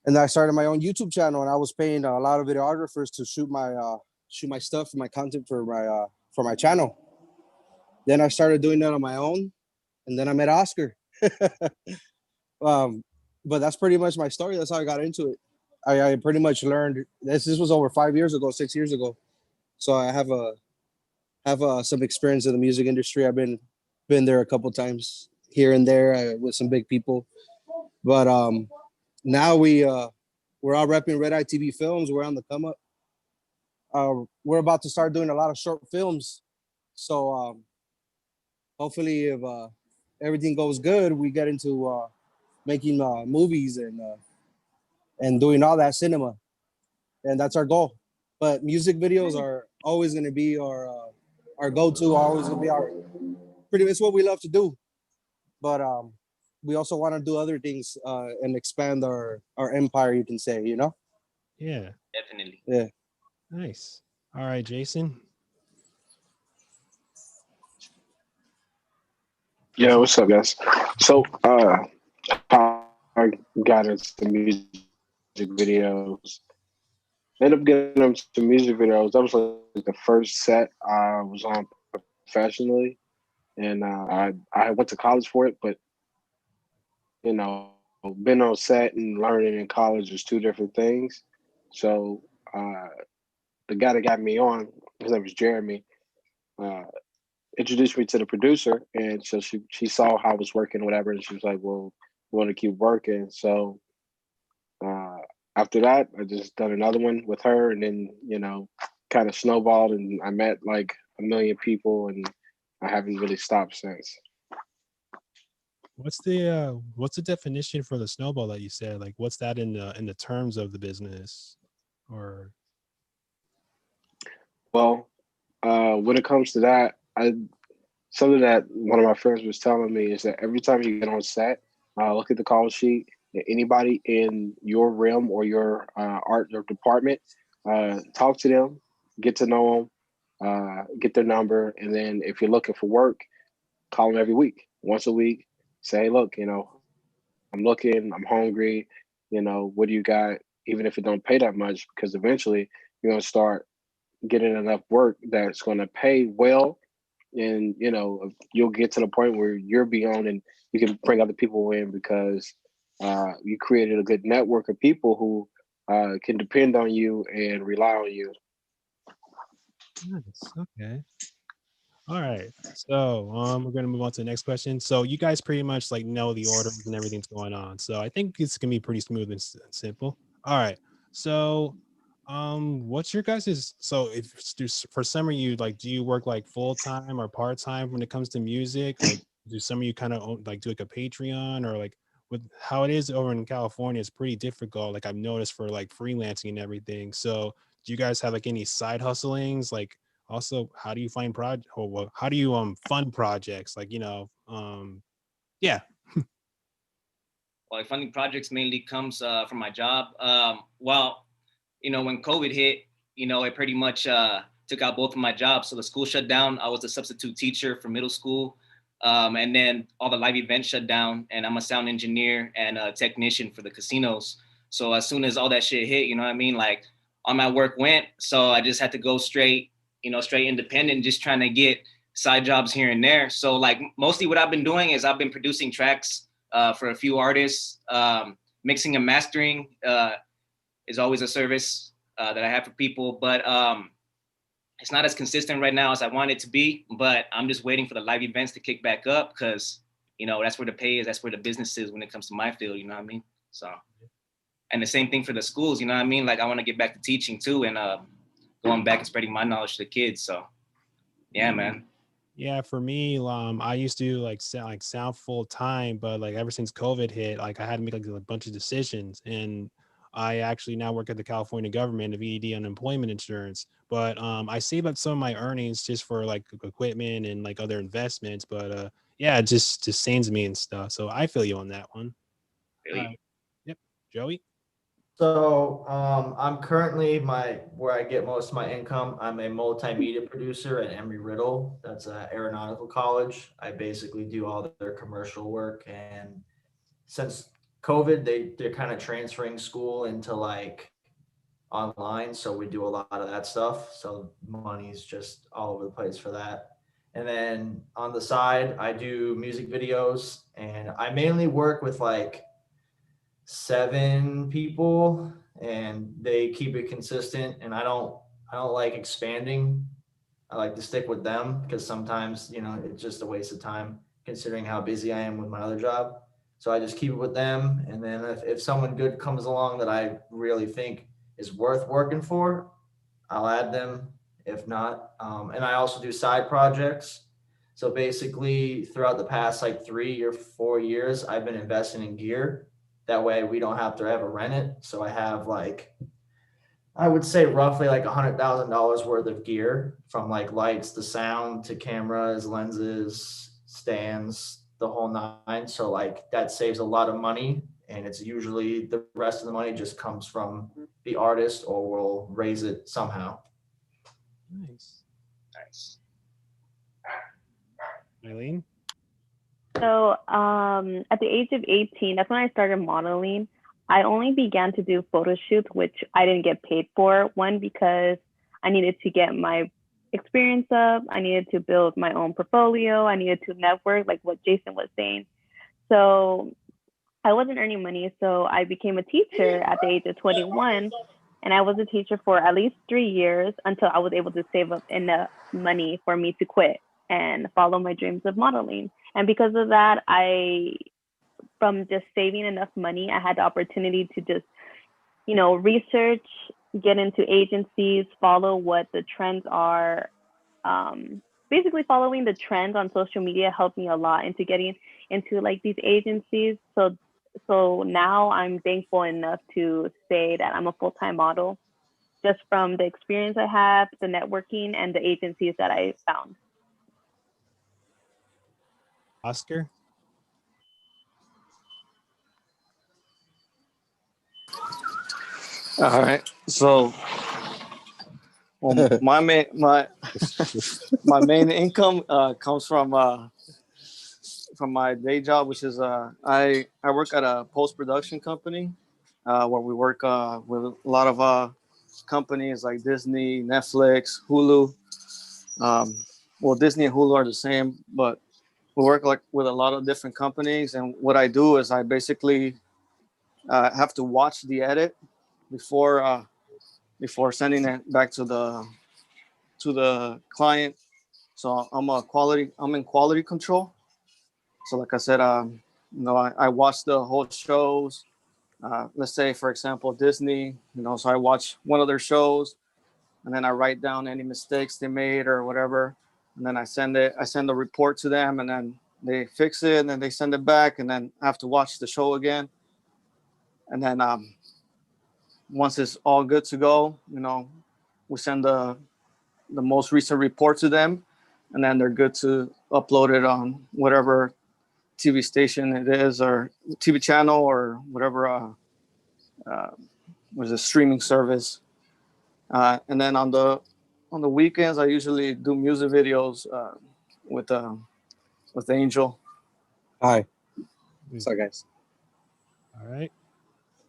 and I started my own YouTube channel, and I was paying a lot of videographers to shoot my stuff, my content for my channel. Then I started doing that on my own, and then I met Oscar. um, but that's pretty much my story. That's how I got into it. I pretty much learned this. This was over 5 years ago, 6 years ago. So I have some experience in the music industry. I've been there a couple times here and there with some big people. But now we're all repping Red Eye TV Films. We're on the come up. We're about to start doing a lot of short films. So hopefully, if everything goes good, we get into making movies and doing all that cinema, and that's our goal. But music videos are always going to be our go-to. Always going to be our pretty. It's what we love to do. But we also want to do other things and expand our empire. You can say, you know. Yeah. Definitely. Yeah. Nice. All right, Jason. Yeah, what's up, guys? So, how I got into music videos. Ended up getting into music videos. That was like the first set I was on professionally, and I went to college for it. But you know, being on set and learning in college is two different things. So, uh, the guy that got me on, his name was Jeremy. Uh, Introduced me to the producer, and so she saw how I was working, whatever, and she was like, "Well, we want to keep working." So uh, after that, I just done another one with her, and then kind of snowballed, and I met like a million people, and I haven't really stopped since. What's the definition for the snowball that you said? Like, what's that in the terms of the business, or? Well, when it comes to that, something that one of my friends was telling me is that every time you get on set, look at the call sheet. Anybody in your realm or your art or department, talk to them, get to know them, get their number, and then if you're looking for work, call them every week, once a week. Say, hey, look, I'm looking, I'm hungry. What do you got? Even if it don't pay that much, because eventually you're gonna start getting enough work that's gonna pay well, and you'll get to the point where you're beyond and you can bring other people in because you created a good network of people who can depend on you and rely on you. Nice. Okay. All right. So we're gonna move on to the next question. So you guys pretty much like know the orders and everything's going on. So I think it's gonna be pretty smooth and simple. All right. So What's your guys's, so if for some of you, like, do you work like full time or part time when it comes to music? Like, do some of you kind of like do like a Patreon, or like with how it is over in California, it's pretty difficult. Like I've noticed for like freelancing and everything. So do you guys have like any side hustlings? Like also, how do you find project, or well, how do you fund projects? Like, yeah. Well, funding projects mainly comes from my job. Well, when COVID hit, it pretty much took out both of my jobs. So the school shut down. I was a substitute teacher for middle school. And then all the live events shut down, and I'm a sound engineer and a technician for the casinos. So as soon as all that shit hit, you know what I mean? Like all my work went. So I just had to go straight independent, just trying to get side jobs here and there. So like mostly what I've been doing is I've been producing tracks for a few artists. Mixing and mastering is always a service that I have for people, but it's not as consistent right now as I want it to be. But I'm just waiting for the live events to kick back up, because that's where the pay is, that's where the business is when it comes to my field. You know what I mean? So, and the same thing for the schools. You know what I mean? Like I want to get back to teaching too, and going back and spreading my knowledge to the kids. So, yeah, man. Yeah, for me, I used to like sound full time, but like ever since COVID hit, like I had to make like a bunch of decisions, and I actually now work at the California government of ED unemployment insurance. But I save up some of my earnings just for like equipment and like other investments. But yeah, it just saves me and stuff. So I feel you on that one. Really? Yep, Joey. So I'm currently where I get most of my income. I'm a multimedia producer at Embry-Riddle. That's an aeronautical college. I basically do all their commercial work. And since COVID, they're kind of transferring school into like online. So we do a lot of that stuff. So money's just all over the place for that. And then on the side, I do music videos, and I mainly work with like 7 people, and they keep it consistent, and I don't like expanding. I like to stick with them because sometimes it's just a waste of time considering how busy I am with my other job. So I just keep it with them, and then if someone good comes along that I really think is worth working for, I'll add them. If not, and I also do side projects. So basically, throughout the past like 3 or 4 years, I've been investing in gear. That way, we don't have to ever rent it. So I have like, I would say roughly like $100,000 worth of gear, from like lights to sound to cameras, lenses, stands, the whole nine. So like that saves a lot of money, and it's usually the rest of the money just comes from the artist, or we'll raise it somehow. Nice. Eileen. So at the age of 18, that's when I started modeling. I only began to do photo shoots, which I didn't get paid for. One, because I needed to get my experience up. I needed to build my own portfolio. I needed to network, like what Jason was saying. So I wasn't earning money. So I became a teacher at the age of 21. And I was a teacher for at least 3 years until I was able to save up enough money for me to quit and follow my dreams of modeling. And because of that, from just saving enough money, I had the opportunity to just, research, get into agencies, follow what the trends are. Basically, following the trends on social media helped me a lot into getting into like these agencies. So now I'm thankful enough to say that I'm a full-time model, just from the experience I have, the networking, and the agencies that I found. Oscar. All right. So, well, my main my main income comes from my day job, which is I work at a post production company where we work with a lot of companies like Disney, Netflix, Hulu. Well, Disney and Hulu are the same, but we work like with a lot of different companies. And what I do is I basically have to watch the edit before sending it back to the client. So I'm in quality control. So like I said, I watch the whole shows let's say, for example, Disney, so I watch one of their shows and then I write down any mistakes they made or whatever. And then I send a report to them, and then they fix it, and then they send it back, and then I have to watch the show again. And then once it's all good to go, we send the most recent report to them, and then they're good to upload it on whatever TV station it is, or TV channel, or whatever was a streaming service. And then on the weekends, I usually do music videos with Angel. Hi. What's up, guys? All right.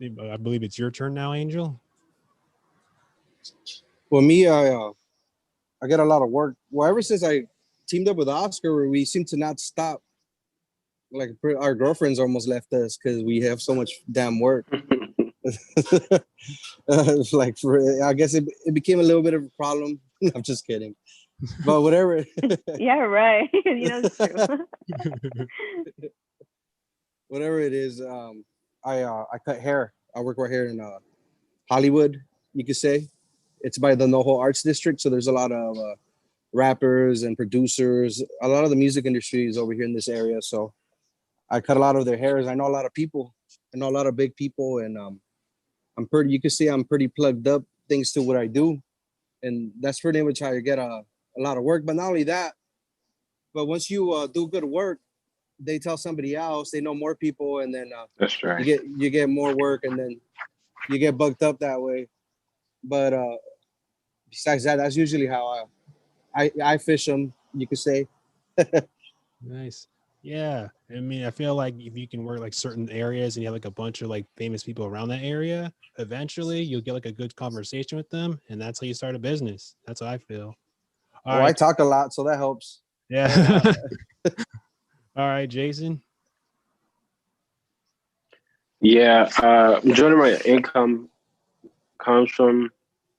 I believe it's your turn now, Angel. Well, me, I get a lot of work. Well, ever since I teamed up with Oscar, we seem to not stop. Like our girlfriends almost left us because we have so much damn work. Like I guess it became a little bit of a problem. I'm just kidding, but whatever. Yeah, right. It's true. Whatever it is, I cut hair. I work right here in Hollywood. You could say it's by the NoHo Arts District. So there's a lot of rappers and producers. A lot of the music industry is over here in this area. So I cut a lot of their hairs. I know a lot of people. I know a lot of big people, and you can see I'm pretty plugged up thanks to what I do. And that's pretty much how you get a lot of work. But not only that, but once you do good work, they tell somebody else, they know more people, and then that's right. You get more work, and then you get bugged up that way. But besides that, that's usually how I fish them, you could say. Nice. Yeah. I mean, I feel like if you can work like certain areas and you have like a bunch of like famous people around that area, eventually you'll get like a good conversation with them, and that's how you start a business. That's how I feel. All right. I talk a lot, so that helps. Yeah. All right, Jason. Yeah, majority of my income comes from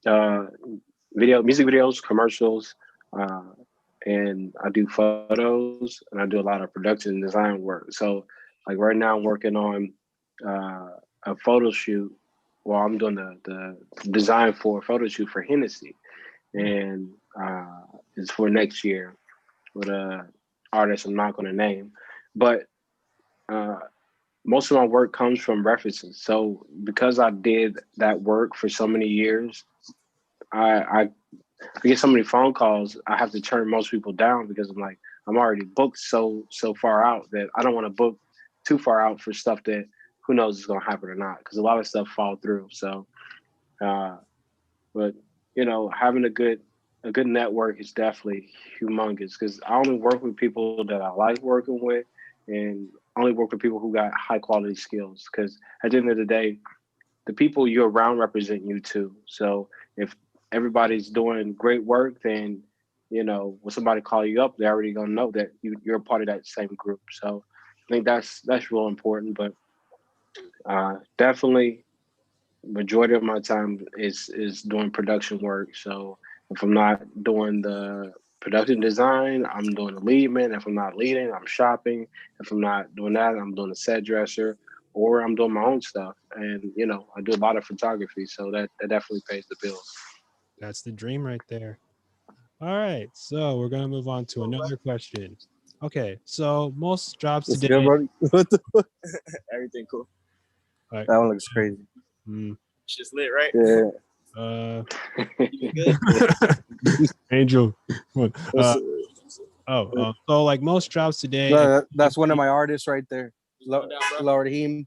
music videos, commercials, and I do photos, and I do a lot of production and design work. So, like right now, I'm working on a photo shoot. Well, I'm doing the design for a photo shoot for Hennessy, and it's for next year with a artist I'm not going to name, but most of my work comes from references. So because I did that work for so many years, I get so many phone calls. I have to turn most people down because I'm already booked so far out that I don't want to book too far out for stuff that who knows is going to happen or not, because a lot of stuff fall through. So, but having a good network is definitely humongous, because I only work with people that I like working with, and only work with people who got high quality skills, because at the end of the day, the people you're around represent you too. So if everybody's doing great work, then when somebody call you up, they're already gonna know that you're a part of that same group. So I think that's real important. But definitely majority of my time is doing production work. So if I'm not doing the production design, I'm doing the lead man. If I'm not leading, I'm shopping. If I'm not doing that, I'm doing the set dresser, or I'm doing my own stuff. And I do a lot of photography, so that definitely pays the bills. That's the dream right there. All right, so we're gonna move on to another question. Okay, so most jobs today. Good, what the fuck? Everything cool. Right. That one looks crazy. Shit's lit, right? Yeah. Good. Angel. So like most jobs today. No, that's one of my artists right there. Lord Heem.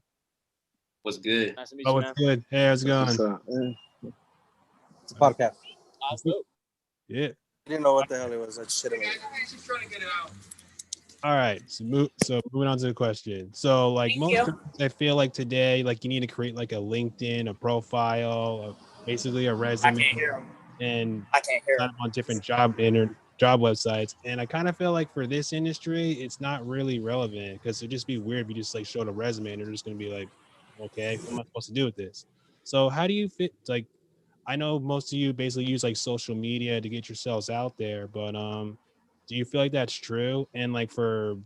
What's good? Nice to meet you, what's good? Hey, how's it going? It's a podcast. Yeah. I didn't know what the hell it was. I just shit it. All right, so moving on to the question. So like I feel like today, like you need to create like a LinkedIn, a profile, basically a resume, and I can't hear him. On different job websites. And I kind of feel like for this industry, it's not really relevant, because it'd just be weird if you just like showed a resume and they're just gonna be like, okay, what am I supposed to do with this? So how do you fit? Like, I know most of you basically use like social media to get yourselves out there, but do you feel like that's true? And like for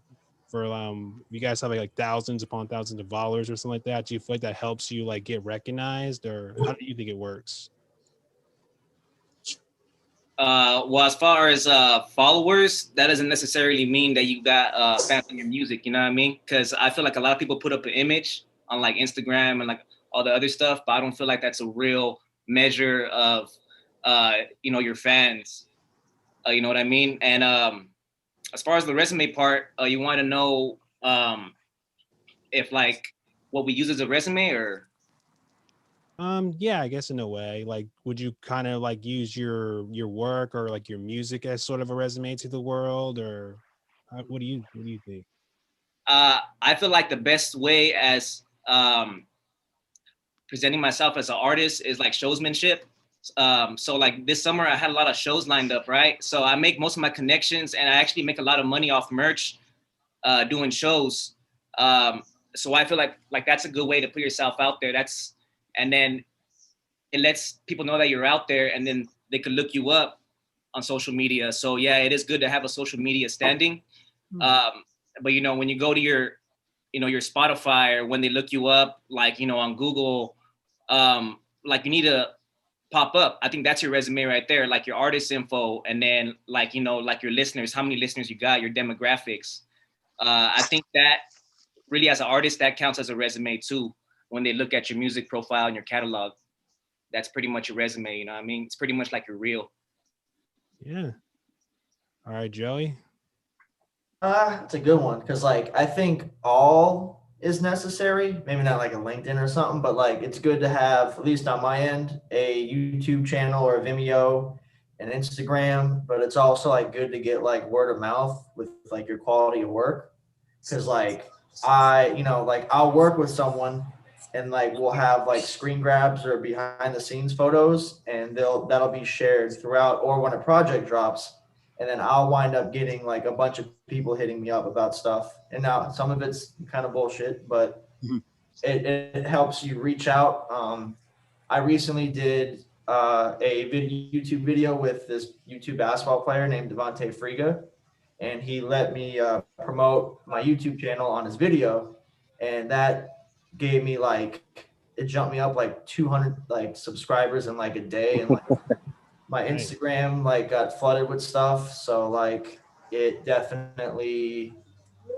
for you guys have like thousands upon thousands of followers or something like that, do you feel like that helps you like get recognized, or how do you think it works? Well, as far as followers, that doesn't necessarily mean that you got fans on your music. You know what I mean? Because I feel like a lot of people put up an image on like Instagram and like all the other stuff, but I don't feel like that's a real measure of your fans. You know what I mean? And as far as the resume part, you want to know if like what we use as a resume, or Yeah, I guess in a way, like, would you kind of like use your work or like your music as sort of a resume to the world, or what do you think? I feel like the best way as presenting myself as an artist is like showsmanship. So like this summer I had a lot of shows lined up, right? So I make most of my connections, and I actually make a lot of money off merch doing shows. So I feel like that's a good way to put yourself out there. And then it lets people know that you're out there, and then they could look you up on social media. So yeah, it is good to have a social media standing. But when you go to your Spotify, or when they look you up, like, on Google, like you need to pop up. I think that's your resume right there, like your artist info, and then like, like your listeners, how many listeners you got, your demographics. I think that really, as an artist, that counts as a resume too. When they look at your music profile and your catalog, that's pretty much your resume. You know what I mean? It's pretty much like your reel. Yeah. All right, Joey. It's a good one, because like I think all is necessary. Maybe not like a LinkedIn or something, but like it's good to have, at least on my end, a YouTube channel or a Vimeo, and Instagram. But it's also like good to get like word of mouth with like your quality of work, because like like I'll work with someone, and like we'll have like screen grabs or behind the scenes photos, and that'll be shared throughout, or when a project drops, and then I'll wind up getting like a bunch of people hitting me up about stuff. And now some of it's kind of bullshit, but it helps you reach out. I recently did a YouTube video with this YouTube basketball player named Devontae Friga, and he let me promote my YouTube channel on his video, and that gave me it jumped me up like 200 like subscribers in like a day, and like my Instagram like got flooded with stuff. So like it definitely,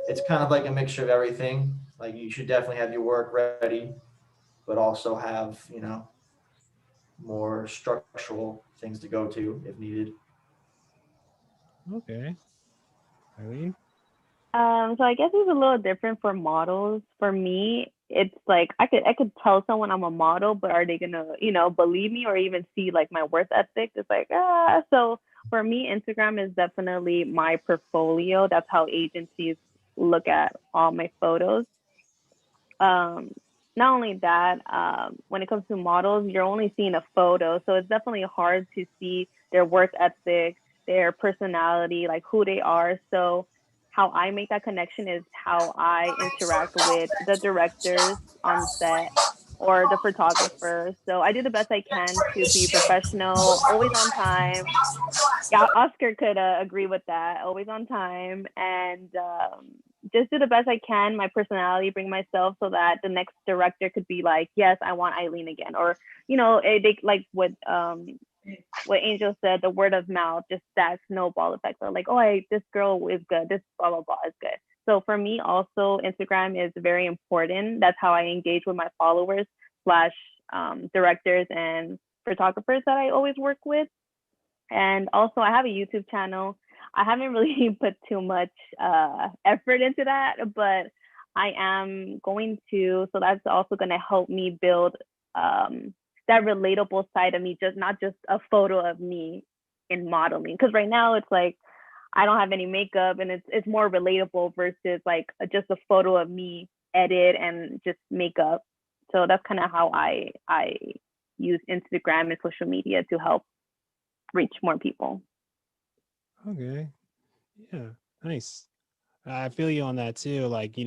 it's kind of like a mixture of everything. Like you should definitely have your work ready, but also have, more structural things to go to if needed. Okay. Eileen? So I guess it's a little different for models. For me, it's like I could tell someone I'm a model, but are they gonna, believe me or even see like my worth ethic? It's like, so for me, Instagram is definitely my portfolio. That's how agencies look at all my photos. Not only that, when it comes to models, you're only seeing a photo, so it's definitely hard to see their work ethic, their personality, like who they are. So how I make that connection is how I interact with the directors on set or the photographer. So I do the best I can to be professional, always on time. Yeah, Oscar could agree with that. Always on time, and just do the best I can. My personality, bring myself, so that the next director could be like, yes, I want Eileen again, or they like what Angel said, the word of mouth, just that snowball effect. So like, oh, this girl is good. This blah blah blah is good. So for me, also Instagram is very important. That's how I engage with my followers slash directors and photographers that I always work with. And also, I have a YouTube channel. I haven't really put too much effort into that, but I am going to. So that's also going to help me build that relatable side of me, just not just a photo of me in modeling. Because right now it's like I don't have any makeup, and it's more relatable versus like just a photo of me edit and just makeup. So that's kind of how I use Instagram and social media to help reach more people. Okay. Yeah. Nice. I feel you on that too. Like, you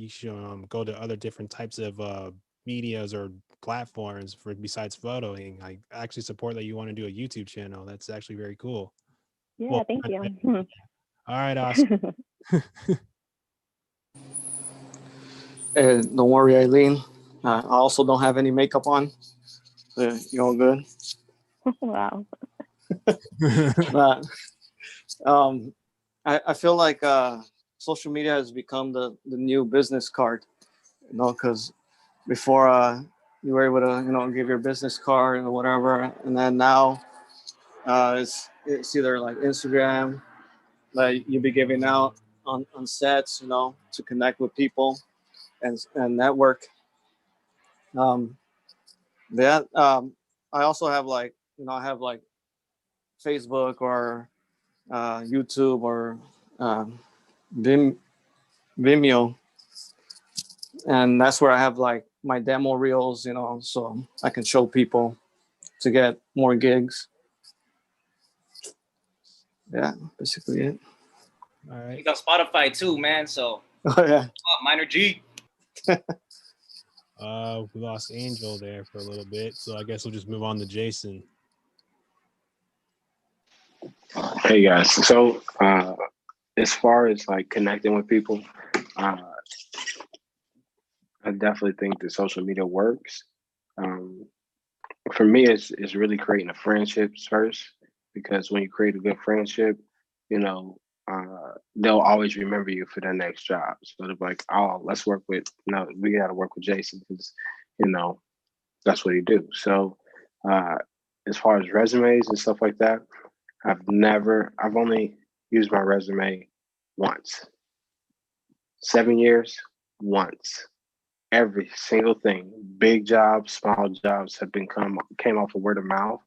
should go to other different types of medias or platforms for besides photoing. I actually support that you want to do a YouTube channel. That's actually very cool. Yeah, Well, thank you. all right, Oscar. Don't worry, Eileen. I also don't have any makeup on. You're all good. Wow. But, I feel like social media has become the new business card, because before you were able to, give your business card or whatever, and then now it's either like Instagram that you be giving out on sets, to connect with people and network. Um, that I also have I have like Facebook or YouTube or um, Vim, Vimeo, and that's where I have like my demo reels, so I can show people to get more gigs. Yeah, basically it. All right. He's on Spotify too, man. So Oh yeah. Minor G. We lost Angel there for a little bit, so I guess we'll just move on to Jason. Hey guys, so as far as like connecting with people, I definitely think that social media works. For me, it's really creating a friendships first, because when you create a good friendship, you know, they'll always remember you for their next job. So they're like, oh, let's work with, we got to work with Jason because, that's what he do. So uh, as far as resumes and stuff like that, I've only used my resume once. 7 years, once. Every single thing, big jobs, small jobs, came off of word of mouth,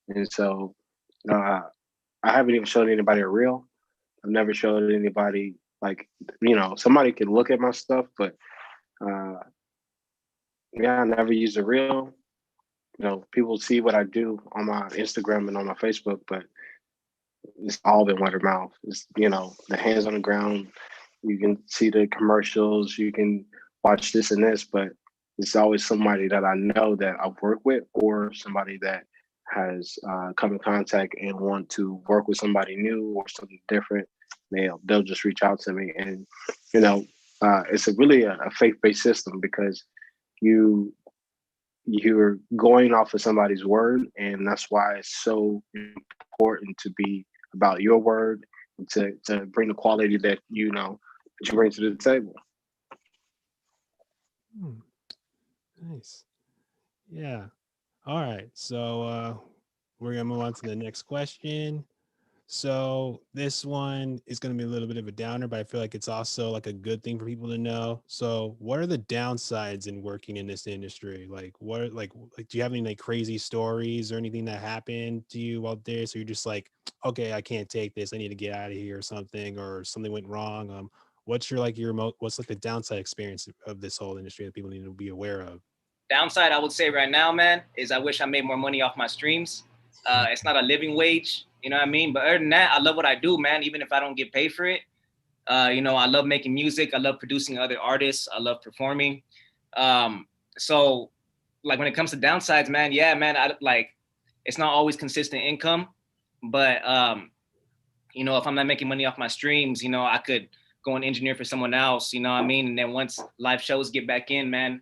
and so uh, I haven't even showed anybody a reel. I've never showed anybody like somebody could look at my stuff, but uh, yeah, I never used a reel. People see what I do on my Instagram and on my Facebook, but it's all been word of mouth. It's the hands on the ground. You can see the commercials. You can watch this and this, but it's always somebody that I know that I've worked with, or somebody that has come in contact and want to work with somebody new or something different. They'll just reach out to me, and it's really a faith-based system, because you're going off of somebody's word, and that's why it's so important to be about your word, and to bring the quality that you bring to the table. Nice. Yeah. All right. So we're gonna move on to the next question. So this one is going to be a little bit of a downer, but I feel like it's also like a good thing for people to know. So what are the downsides in working in this industry? Like do you have any like crazy stories or anything that happened to you out there? So you're just like, okay, I can't take this. I need to get out of here, or something went wrong. What's what's like the downside experience of this whole industry that people need to be aware of? Downside, I would say right now, man, is I wish I made more money off my streams. It's not a living wage, you know what I mean? But other than that, I love what I do, man, even if I don't get paid for it. I love making music. I love producing other artists. I love performing. So like when it comes to downsides, man, yeah, man, it's not always consistent income, but if I'm not making money off my streams, I could go and engineer for someone else, you know what I mean? And then once live shows get back in, man,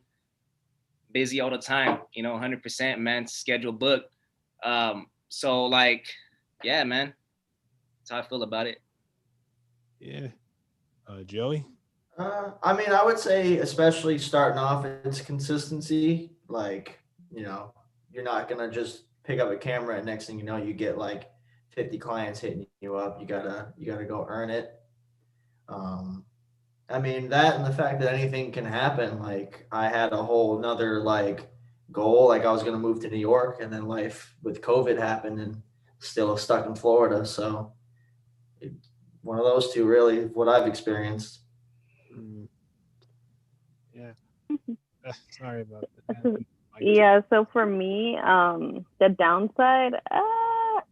busy all the time, 100%, man, schedule booked. So like, yeah, man, that's how I feel about it. Yeah. Joey? I mean, I would say, especially starting off, it's consistency. Like, you're not gonna just pick up a camera and next thing you know, you get like 50 clients hitting you up. You gotta go earn it. I mean, that and the fact that anything can happen. Like, I had a whole another like goal. Like, I was gonna move to New York, and then life with COVID happened, and still stuck in Florida. So, one of those two, really, what I've experienced. Yeah. Sorry about that. Yeah, so for me, the downside,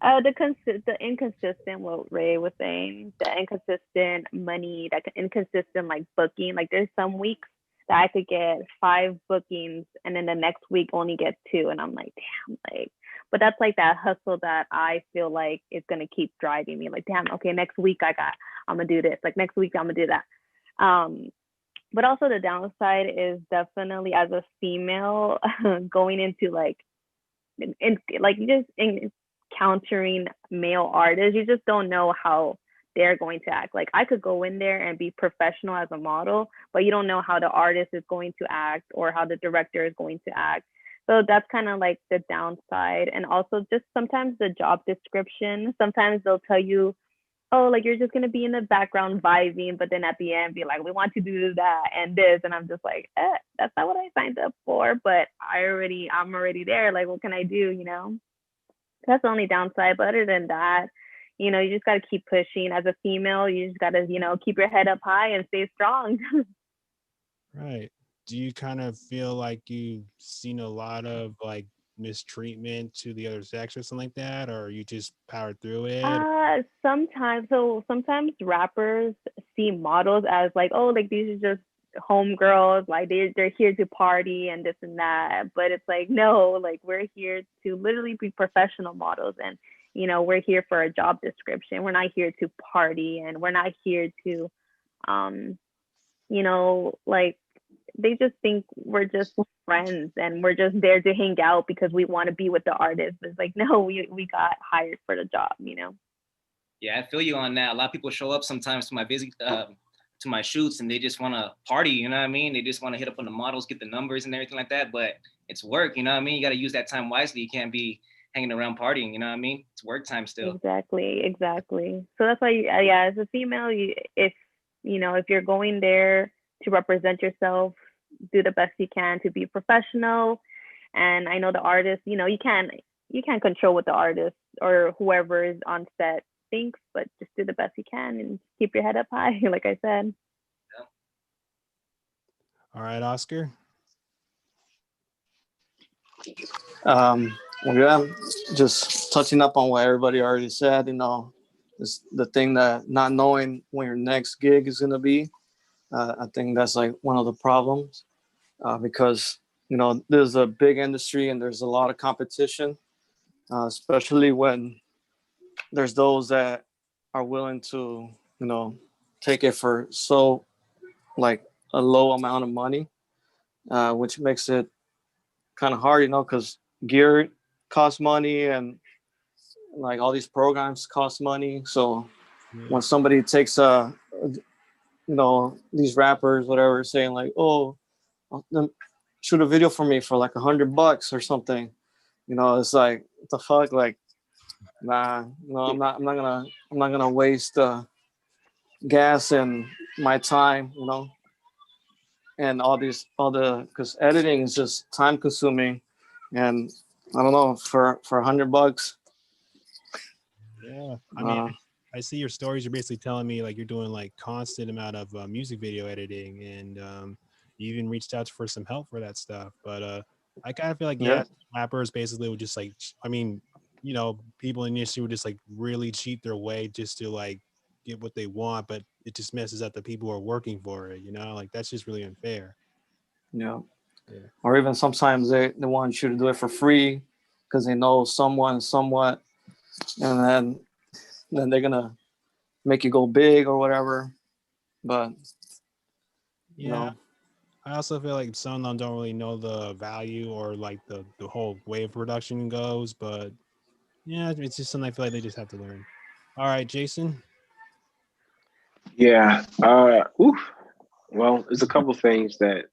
the inconsistent, what Ray was saying, the inconsistent money, that inconsistent like booking. Like there's some weeks that I could get 5 bookings, and then the next week only get 2, and I'm like, damn, like. But that's like that hustle that I feel like is gonna keep driving me. Like, damn, okay, next week I'm gonna do this. Like next week I'm gonna do that. but also the downside is definitely as a female going into like like just encountering male artists, you just don't know how they're going to act. Like I could go in there and be professional as a model, but you don't know how the artist is going to act or how the director is going to act. So that's kind of like the downside. And also just sometimes the job description, sometimes they'll tell you, oh, like you're just gonna be in the background vibing, but then at the end be like, we want you to do that and this, and I'm just like, that's not what I signed up for, but I'm already there. Like, what can I do? You know, that's the only downside. But other than that, you know, you just gotta keep pushing. As a female, you just gotta, you know, keep your head up high and stay strong. Right. Do you kind of feel like you've seen a lot of like mistreatment to the other sex or something like that, or you just powered through it? Sometimes rappers see models as like, oh, like these are just homegirls, like they're here to party and this and that. But it's like, no, like we're here to literally be professional models, and you know, we're here for a job description. We're not here to party, and we're not here to you know, like they just think we're just friends and we're just there to hang out because we want to be with the artist. It's like, no, we got hired for the job, you know? Yeah, I feel you on that. A lot of people show up sometimes to my to my shoots and they just want to party, you know what I mean? They just want to hit up on the models, get the numbers and everything like that, but it's work, you know what I mean? You got to use that time wisely. You can't be hanging around partying, you know what I mean? It's work time still. Exactly. So that's why, yeah, as a female, if you're going there to represent yourself, do the best you can to be professional. And I know the artist, you know, you can't control what the artist or whoever is on set thinks, but just do the best you can and keep your head up high, like I said. Yeah. All right, Oscar. Yeah, just touching up on what everybody already said, you know, is the thing that not knowing when your next gig is going to be. I think that's like one of the problems because, you know, there's a big industry and there's a lot of competition, especially when there's those that are willing to, you know, take it for so like a low amount of money, which makes it kind of hard, you know, because gear costs money and like all these programs cost money. So when somebody takes you know, these rappers, whatever, saying like, oh, shoot a video for me for like $100 or something, you know, it's like, what the fuck, like, nah, no, I'm not gonna waste gas and my time, you know, and all the because editing is just time consuming, and I don't know, for $100. Yeah, I mean, I see your stories. You're basically telling me like you're doing like constant amount of music video editing, and you even reached out for some help for that stuff. But I kind of feel like rappers basically would just like, I mean, you know, people in the industry would just like really cheat their way just to like get what they want, but it just messes up the people who are working for it. You know, like that's just really unfair. Yeah. Or even sometimes they want you to do it for free because they know someone somewhat, and then they're gonna make you go big or whatever. But you know, I also feel like some of them don't really know the value or like the whole way of production goes, but yeah, it's just something I feel like they just have to learn. All right, Jason. Yeah. Well, there's a couple things that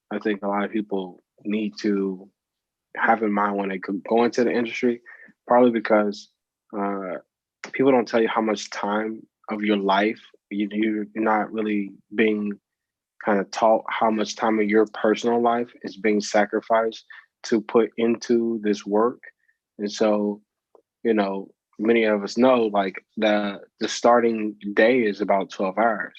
I think a lot of people need to have in mind when they go into the industry. Probably because people don't tell you how much time of your life you're not really being kind of taught how much time of your personal life is being sacrificed to put into this work. And so, you know, many of us know like the starting day is about 12 hours.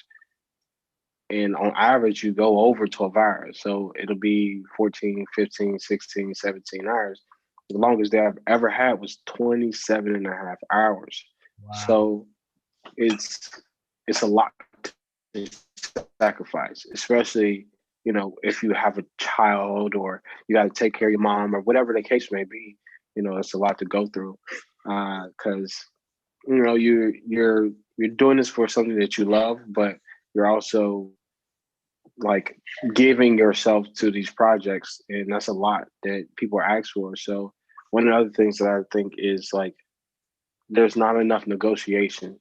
And on average, you go over 12 hours. So it'll be 14, 15, 16, 17 hours. The longest day I've ever had was 27 and a half hours. Wow. So it's a lot to sacrifice, especially, you know, if you have a child or you got to take care of your mom or whatever the case may be. You know, it's a lot to go through because you know you're doing this for something that you love, but you're also like giving yourself to these projects, and that's a lot that people ask for. So one of the other things that I think is like there's not enough negotiation.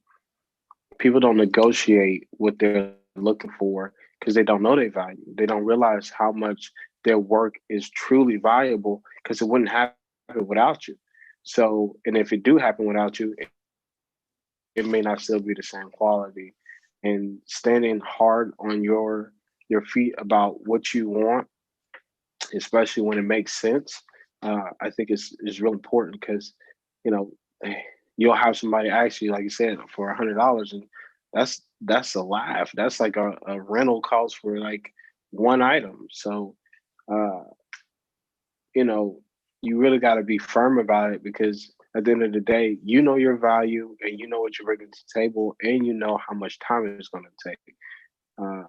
People don't negotiate what they're looking for because they don't know their value. They don't realize how much their work is truly valuable because it wouldn't happen without you. So, and if it do happen without you, it may not still be the same quality. And standing hard on your feet about what you want, especially when it makes sense, I think is real important because you know you'll have somebody ask you, like you said, for $100, and that's a laugh. That's like a rental cost for like one item. So uh, you know, you really got to be firm about it because at the end of the day, you know your value and you know what you're bringing to the table, and you know how much time it's going to take. Uh,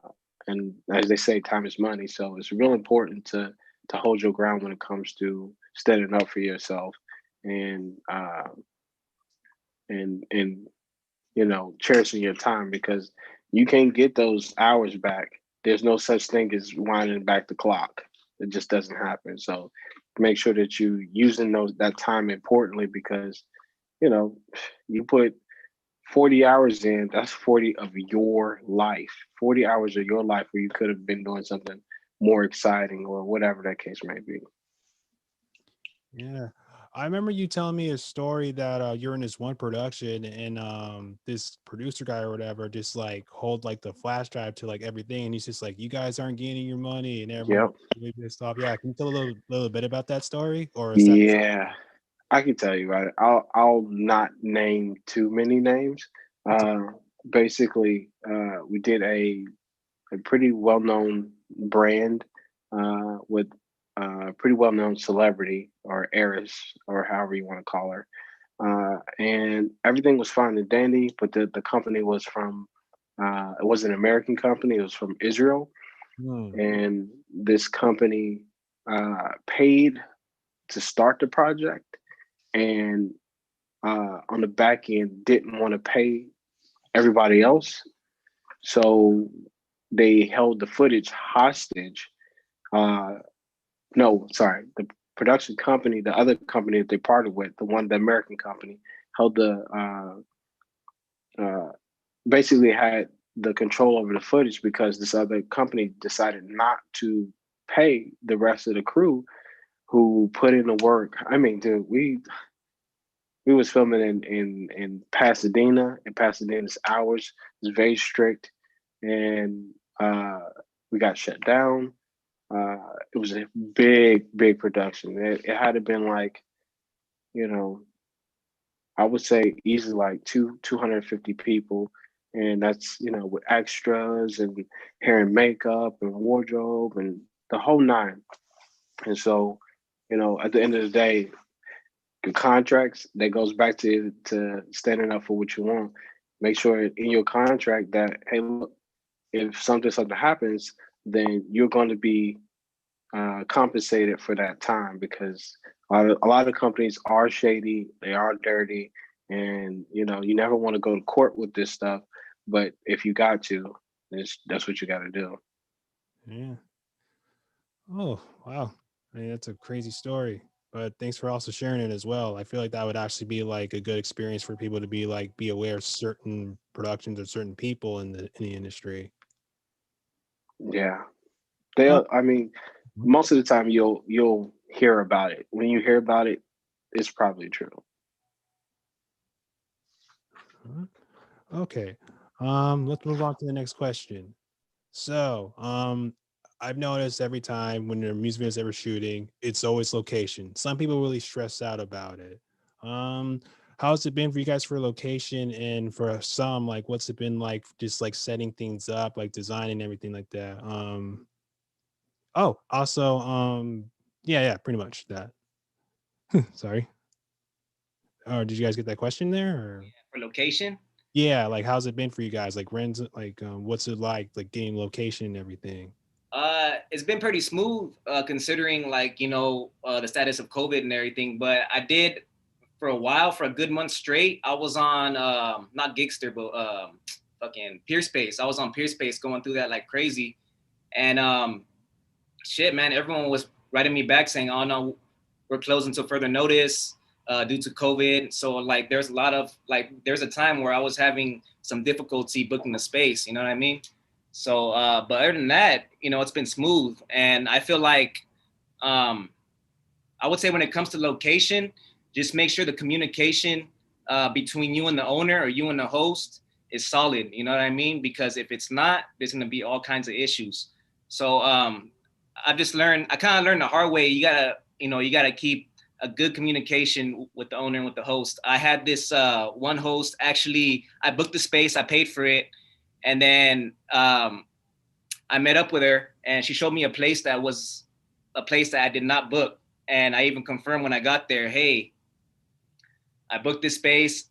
and as they say, time is money. So it's real important to hold your ground when it comes to standing up for yourself and and cherishing your time because you can't get those hours back. There's no such thing as winding back the clock. It just doesn't happen. So make sure that you using that time importantly because you know you put 40 hours in, that's 40 of your life. 40 hours of your life where you could have been doing something more exciting or whatever that case may be. Yeah. I remember you telling me a story that you're in this one production and this producer guy or whatever just like hold like the flash drive to like everything and he's just like, you guys aren't getting your money and everyone Yep. really pissed off. Yeah, can you tell a little bit about that story? Or is that Yeah. I can tell you about it. I'll not name too many names. Uh Basically, we did a pretty well known brand with a pretty well known celebrity or heiress or however you want to call her. And everything was fine and dandy, but the company was from it was an American company. It was from Israel, and this company paid to start the project, and on the back end didn't want to pay everybody else, so they held the footage hostage. Uh, no, sorry, the production company, the other company that they parted with, the American company, held the basically had the control over the footage because this other company decided not to pay the rest of the crew who put in the work. I mean, dude, we was filming in Pasadena, and Pasadena's hours is very strict, and we got shut down. It was a big production. It had to been like, you know, I would say easily like 250 people, and that's with extras and hair and makeup and wardrobe and the whole nine. And so, at the end of the day, your contracts that goes back to standing up for what you want. Make sure in your contract that hey, look, if something happens, then you're going to be compensated for that time because a lot of companies are shady, they are dirty, and you never want to go to court with this stuff. But if you got to, that's what you got to do. Yeah. Oh, wow. I mean, that's a crazy story. But thanks for also sharing it as well. I feel like that would actually be like a good experience for people to be aware of certain productions or certain people in the industry. Yeah, Oh, I mean, most of the time you'll hear about it. When you hear about it, it's probably true. okay. Let's move on to the next question. So, I've noticed every time when there are music videos ever shooting, it's always location. Some people really stress out about it. Um, how's it been for you guys for location and for some, like, what's it been like just like setting things up, like designing everything like that? Oh, also, yeah, pretty much that. Sorry. Or did you guys get that question there? Or For location. yeah, like how's it been for you guys? Like rents, like what's it like getting location and everything? It's been pretty smooth considering like the status of COVID and everything. But I did for a while, for a good month straight. I was on not Gigster, but fucking Peerspace. I was on Peerspace going through that like crazy. And shit, man, everyone was writing me back saying, "Oh no, we're closing until further notice due to COVID." So like, there's a lot of like, there's a time where I was having some difficulty booking the space. You know what I mean? So, but other than that, you know, it's been smooth, and I feel like, I would say when it comes to location, just make sure the communication between you and the owner or you and the host is solid. You know what I mean? Because if it's not, there's going to be all kinds of issues. So I've just learned, I kind of learned the hard way. You gotta keep a good communication with the owner and with the host. I had this one host, actually, I booked the space, I paid for it. And then I met up with her and she showed me a place that was a place that I did not book. And I even confirmed when I got there, hey, I booked this space.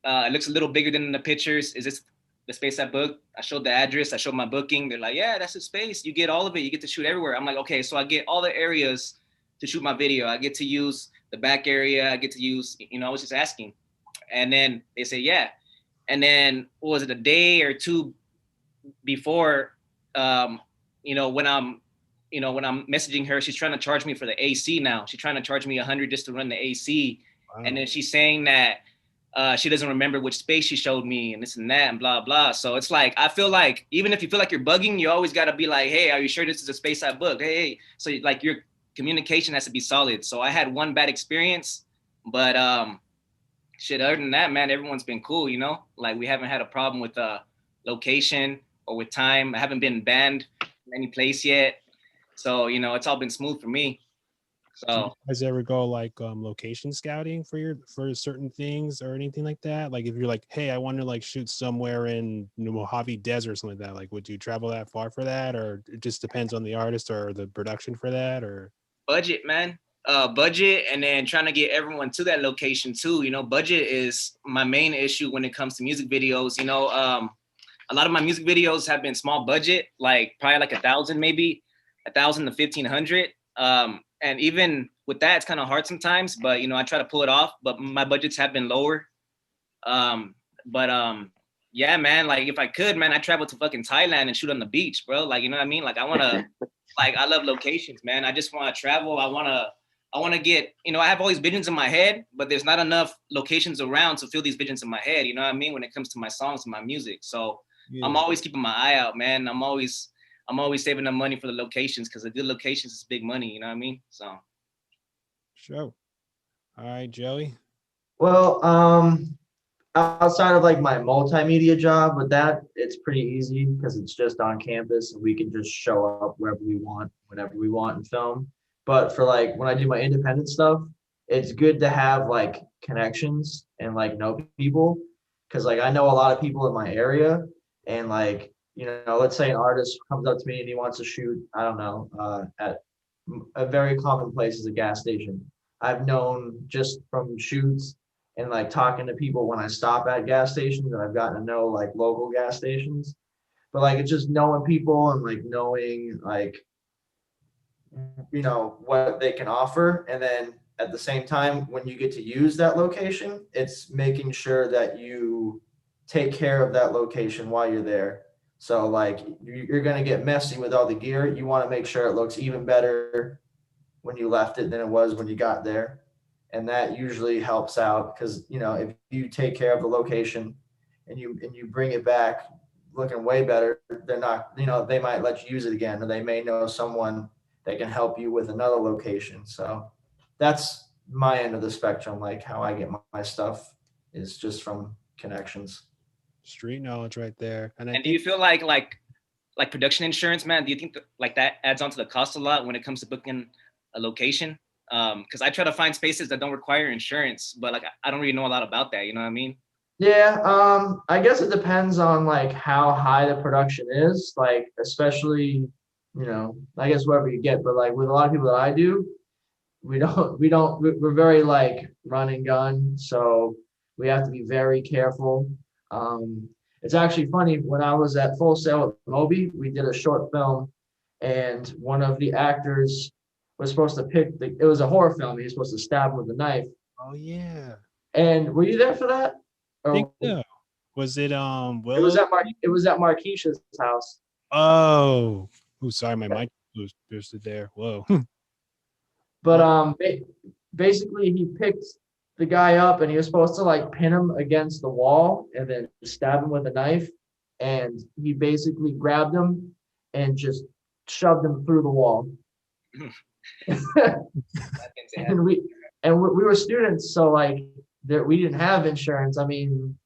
It looks a little bigger than in the pictures. Is this the space I booked? I showed the address. I showed my booking. They're like, yeah, that's the space. You get all of it. You get to shoot everywhere. I'm like, okay, so I get all the areas to shoot my video. I get to use the back area. I get to use, you know, I was just asking. And then they say, yeah. And then, what was it, a day or two before, you know, when I'm messaging her, she's trying to charge me for the AC now. She's trying to charge me $100 just to run the AC. Wow. And then she's saying that she doesn't remember which space she showed me and this and that and blah, blah. So it's like, I feel like even if you feel like you're bugging, you always got to be like, hey, are you sure this is a space I booked? Hey. So like your communication has to be solid. So I had one bad experience, but shit, other than that, man, everyone's been cool, you know? Like, we haven't had a problem with location or with time. I haven't been banned from any place yet. So, you know, it's all been smooth for me. So, do you guys ever go like location scouting for certain things or anything like that? Like if you're like, hey, I want to like shoot somewhere in Mojave Desert or something like that, like would you travel that far for that, or it just depends on the artist or the production for that? Or budget, man. Budget, and then trying to get everyone to that location too. You know, budget is my main issue when it comes to music videos. You know, a lot of my music videos have been small budget, like probably like 1,000, maybe 1,000 to 1,500. And even with that, it's kind of hard sometimes, but you know, I try to pull it off, but my budgets have been lower. Yeah, man, like if I could, man, I'd travel to fucking Thailand and shoot on the beach, bro. Like, you know what I mean? Like I want to, like, I love locations, man. I just want to travel. I want to get, you know, I have all these visions in my head, but there's not enough locations around to fill these visions in my head. You know what I mean? When it comes to my songs and my music. So yeah. I'm always keeping my eye out, man. I'm always saving the money for the locations, because the good locations is big money. You know what I mean? So. Sure. All right, Joey. Well, outside of like my multimedia job, with that, it's pretty easy because it's just on campus and we can just show up wherever we want, whenever we want and film. But for like when I do my independent stuff, it's good to have like connections and like know people, because like I know a lot of people in my area, and like, you know, let's say an artist comes up to me and he wants to shoot, I don't know, at a very common place is a gas station. I've known just from shoots and like talking to people when I stop at gas stations, and I've gotten to know like local gas stations. But like it's just knowing people and like knowing like, you know, what they can offer. And then at the same time, when you get to use that location, it's making sure that you take care of that location while you're there. So like you're going to get messy with all the gear. You want to make sure it looks even better when you left it than it was when you got there. And that usually helps out, because, you know, if you take care of the location and you bring it back looking way better, they're not, you know, they might let you use it again, or they may know someone that can help you with another location. So that's my end of the spectrum. Like how I get my stuff is just from connections. Street knowledge right there. And do you feel like production insurance, man? Do you think like that adds on to the cost a lot when it comes to booking a location? Because I try to find spaces that don't require insurance, but like I don't really know a lot about that. You know what I mean? Yeah, I guess it depends on like how high the production is. Like especially, you know, I guess wherever you get, but like with a lot of people that I do, we're very like run and gun, so we have to be very careful. It's actually funny, when I was at Full Sail with Moby, we did a short film, and one of the actors was supposed to pick it was a horror film. He was supposed to stab him with a knife. Oh yeah. And were you there for that? I think so. Was it Willow? It was at Marquisha's house. Oh. Oh, sorry, my mic was boosted there. Whoa. But basically he picked the guy up and he was supposed to like pin him against the wall and then stab him with a knife. And he basically grabbed him and just shoved him through the wall. and we were students, so like there we didn't have insurance. I mean,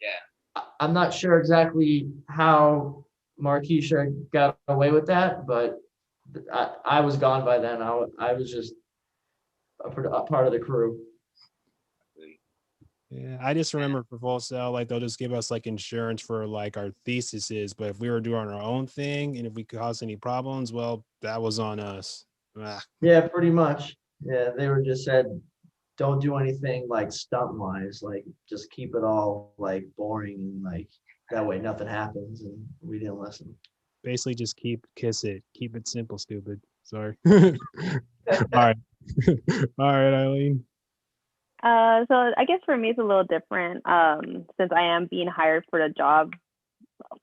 Yeah. I'm not sure exactly how Marquisha got away with that, but I was gone by then. I was just a part of the crew. Yeah, I just remember for full sale, like they'll just give us like insurance for like our theses, but if we were doing our own thing and if we caused any problems, well, that was on us. Ah. Yeah, pretty much. Yeah, they were just said, don't do anything like stunt wise, like just keep it all like boring and like that way nothing happens, and we didn't listen. Basically, just kiss it, keep it simple, stupid. Sorry. All right, all right, Eileen. So I guess for me it's a little different. Since I am being hired for the job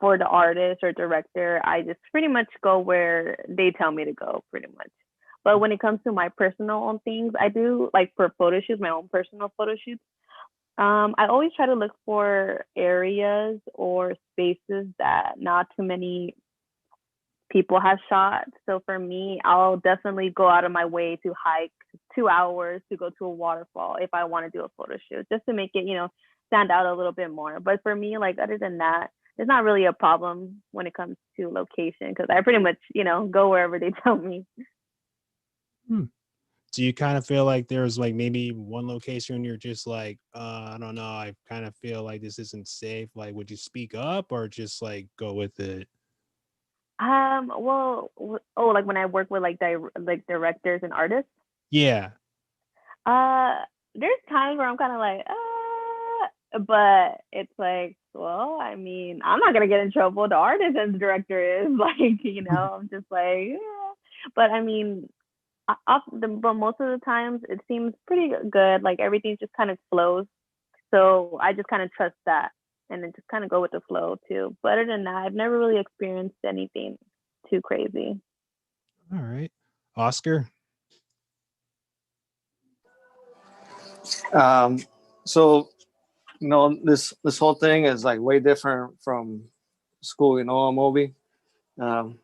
for the artist or director, I just pretty much go where they tell me to go, pretty much. But when it comes to my personal own things, I do like for photo shoots, my own personal photo shoots. I always try to look for areas or spaces that not too many people have shot. So for me, I'll definitely go out of my way to hike 2 hours to go to a waterfall if I want to do a photo shoot, just to make it, stand out a little bit more. But for me, like other than that, it's not really a problem when it comes to location because I pretty much, go wherever they tell me. Do you kind of feel like there's like maybe one location you're just like, I don't know, I kind of feel like this isn't safe? Like, would you speak up or just like go with it? Well, like when I work with like directors and artists. Yeah. There's times where I'm kind of like, but it's like, well, I mean, I'm not gonna get in trouble. The artist and the director is like, I'm just like, yeah. But I mean, but most of the times it seems pretty good. Like everything just kind of flows. So I just kind of trust that and then just kind of go with the flow too. But other than that, I've never really experienced anything too crazy. All right. Oscar? So this whole thing is like way different from school, Moby. Because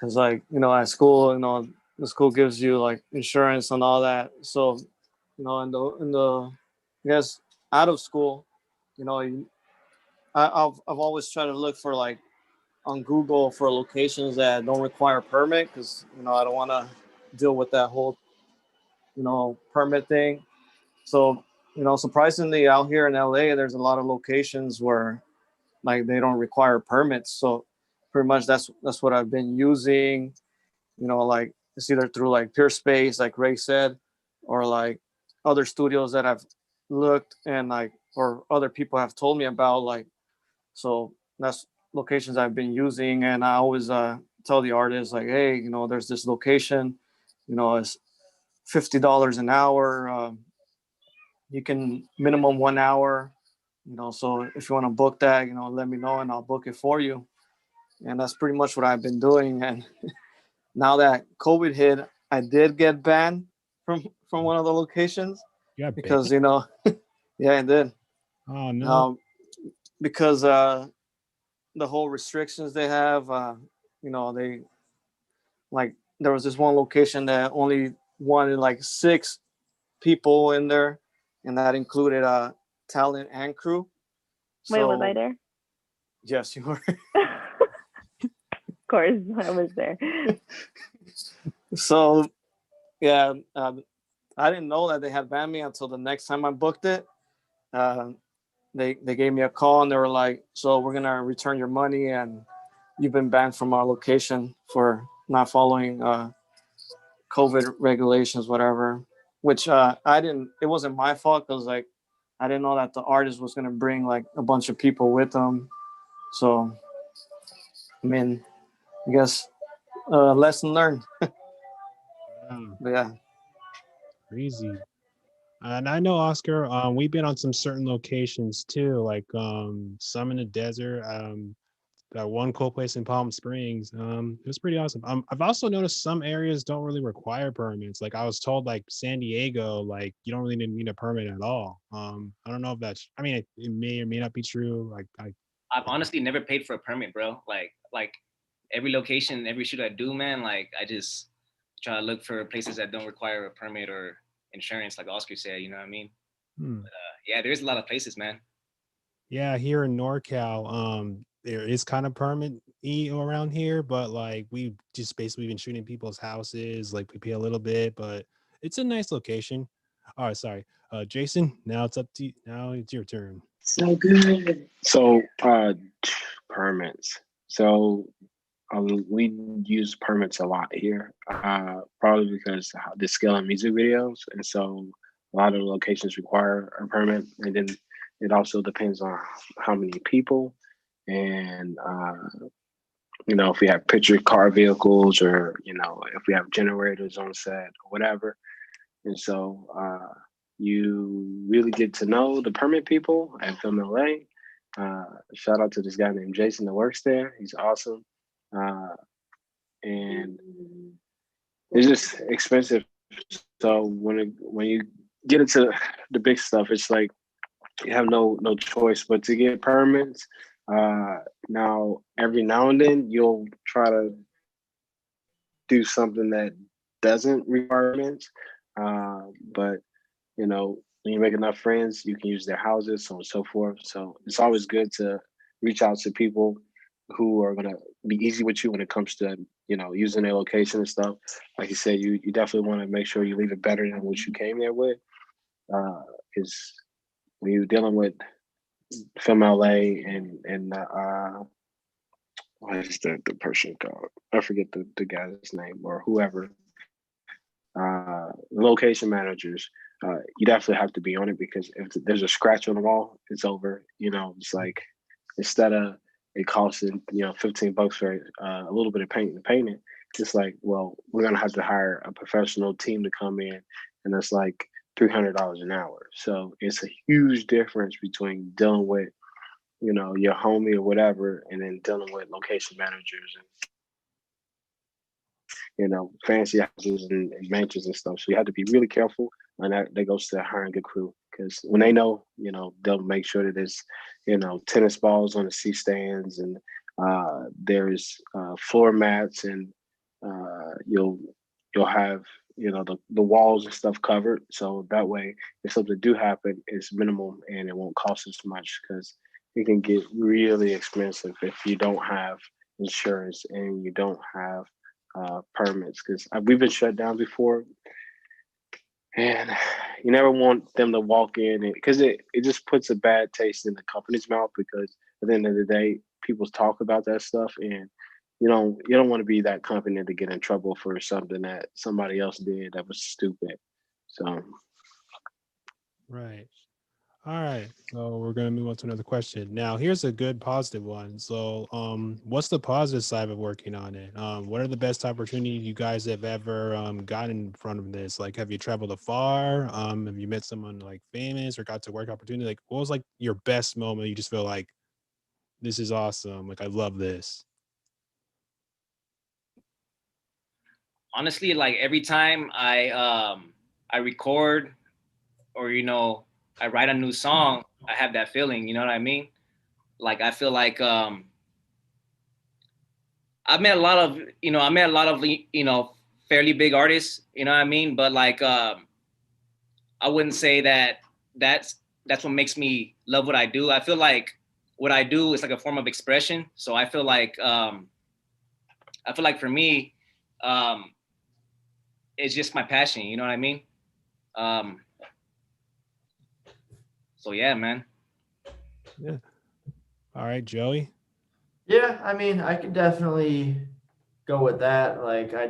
like at school, the school gives you like insurance and all that. So in the I guess out of school, I've always tried to look for like on Google for locations that don't require a permit because I don't want to deal with that whole permit thing. So surprisingly out here in LA, there's a lot of locations where like they don't require permits. So pretty much that's what I've been using. Like it's either through like Peerspace, like Ray said, or like other studios that I've looked and like or other people have told me about. Like so that's locations I've been using, and I always tell the artists like, hey, there's this location, it's $50 an hour. You can minimum 1 hour. So if you want to book that, let me know and I'll book it for you. And that's pretty much what I've been doing. And now that COVID hit, I did get banned from one of the locations because yeah, I did. Oh no. Because the whole restrictions they have, they like there was this one location that only wanted like 6 people in there, and that included talent and crew. Wait, was I there? Yes, you were. Of course, I was there. So, yeah, I didn't know that they had banned me until the next time I booked it. They gave me a call and they were like, "So we're gonna return your money, and you've been banned from our location for not following COVID regulations, whatever." Which I didn't. It wasn't my fault because like I didn't know that the artist was gonna bring like a bunch of people with them. So, I mean, I guess lesson learned. Wow. But yeah. Crazy. And I know Oscar, we've been on some certain locations too, like some in the desert. that one cool place in Palm Springs. It was pretty awesome. I've also noticed some areas don't really require permits. Like I was told, like San Diego, like you don't really need a permit at all. I don't know if that's. I mean, it may or may not be true. Like I've honestly never paid for a permit, bro. Like every location, every shoot I do, man. Like I just try to look for places that don't require a permit or insurance, like Oscar said. You know what I mean? But, yeah, there's a lot of places, man. Yeah, here in NorCal, there is kind of permit around here, but like we just basically been shooting people's houses. Like we pay a little bit, but it's a nice location. All right, sorry, Jason. Now it's up to you. Now it's your turn. So good. So permits. So we use permits a lot here, probably because the scale of music videos, and so a lot of locations require a permit, and then it also depends on how many people, and if we have picture car vehicles, or if we have generators on set or whatever, and so you really get to know the permit people at Film LA. Shout out to this guy named Jason that works there. He's awesome. And it's just expensive. So when you get into the big stuff, it's like you have no choice but to get permits. Now every now and then you'll try to do something that doesn't require permits. But when you make enough friends, you can use their houses, so on and so forth. So it's always good to reach out to people who are gonna be easy with you when it comes to using their location and stuff. Like you said, you definitely want to make sure you leave it better than what you came there with. Because when you're dealing with Film LA and what is the person called? I forget the guy's name or whoever. Location managers, you definitely have to be on it, because if there's a scratch on the wall, it's over. It's like, instead of it costing $15 for a little bit of paint to paint it, it's like, well, we're gonna have to hire a professional team to come in, and it's like $300 an hour. So it's a huge difference between dealing with your homie or whatever, and then dealing with location managers and fancy houses and mansions and stuff. So you have to be really careful, and that goes to hiring a good crew, because when they know, they'll make sure that there's tennis balls on the C stands, and there's floor mats, and you'll have the walls and stuff covered, so that way if something do happen, it's minimal and it won't cost as much, because it can get really expensive if you don't have insurance and you don't have permits, because we've been shut down before, and you never want them to walk in, because it just puts a bad taste in the company's mouth, because at the end of the day, people talk about that stuff, and you don't want to be that company to get in trouble for something that somebody else did that was stupid. So Right. All right. So we're gonna move on to another question. Now, here's a good positive one. So, what's the positive side of working on it? What are the best opportunities you guys have ever gotten from this? Like, have you traveled afar? Have you met someone like famous or got to work opportunity? Like, what was like your best moment? You just feel like this is awesome. Like, I love this. Honestly, like every time I record, or I write a new song, I have that feeling, you know what I mean? Like I feel like I met a lot of fairly big artists, you know what I mean? But like I wouldn't say that that's what makes me love what I do. I feel like what I do is like a form of expression. So I feel like for me, it's just my passion, you know what I mean? So yeah, man. Yeah. All right, Joey. Yeah, I mean, I could definitely go with that. Like, I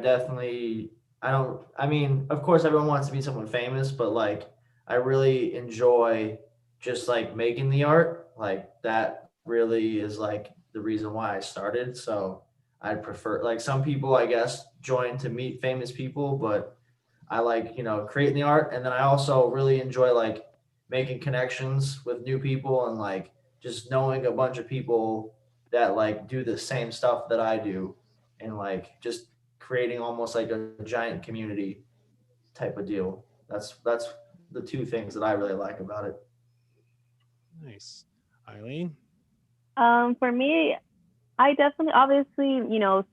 mean, of course, everyone wants to be someone famous, but like, I really enjoy just like making the art. Like, that really is like the reason why I started. So I'd prefer, like, some people, I guess, join to meet famous people, but I like, creating the art. And then I also really enjoy like making connections with new people and like just knowing a bunch of people that like do the same stuff that I do, and like just creating almost like a giant community type of deal. That's the two things that I really like about it. Nice. Eileen? For me, I definitely, obviously,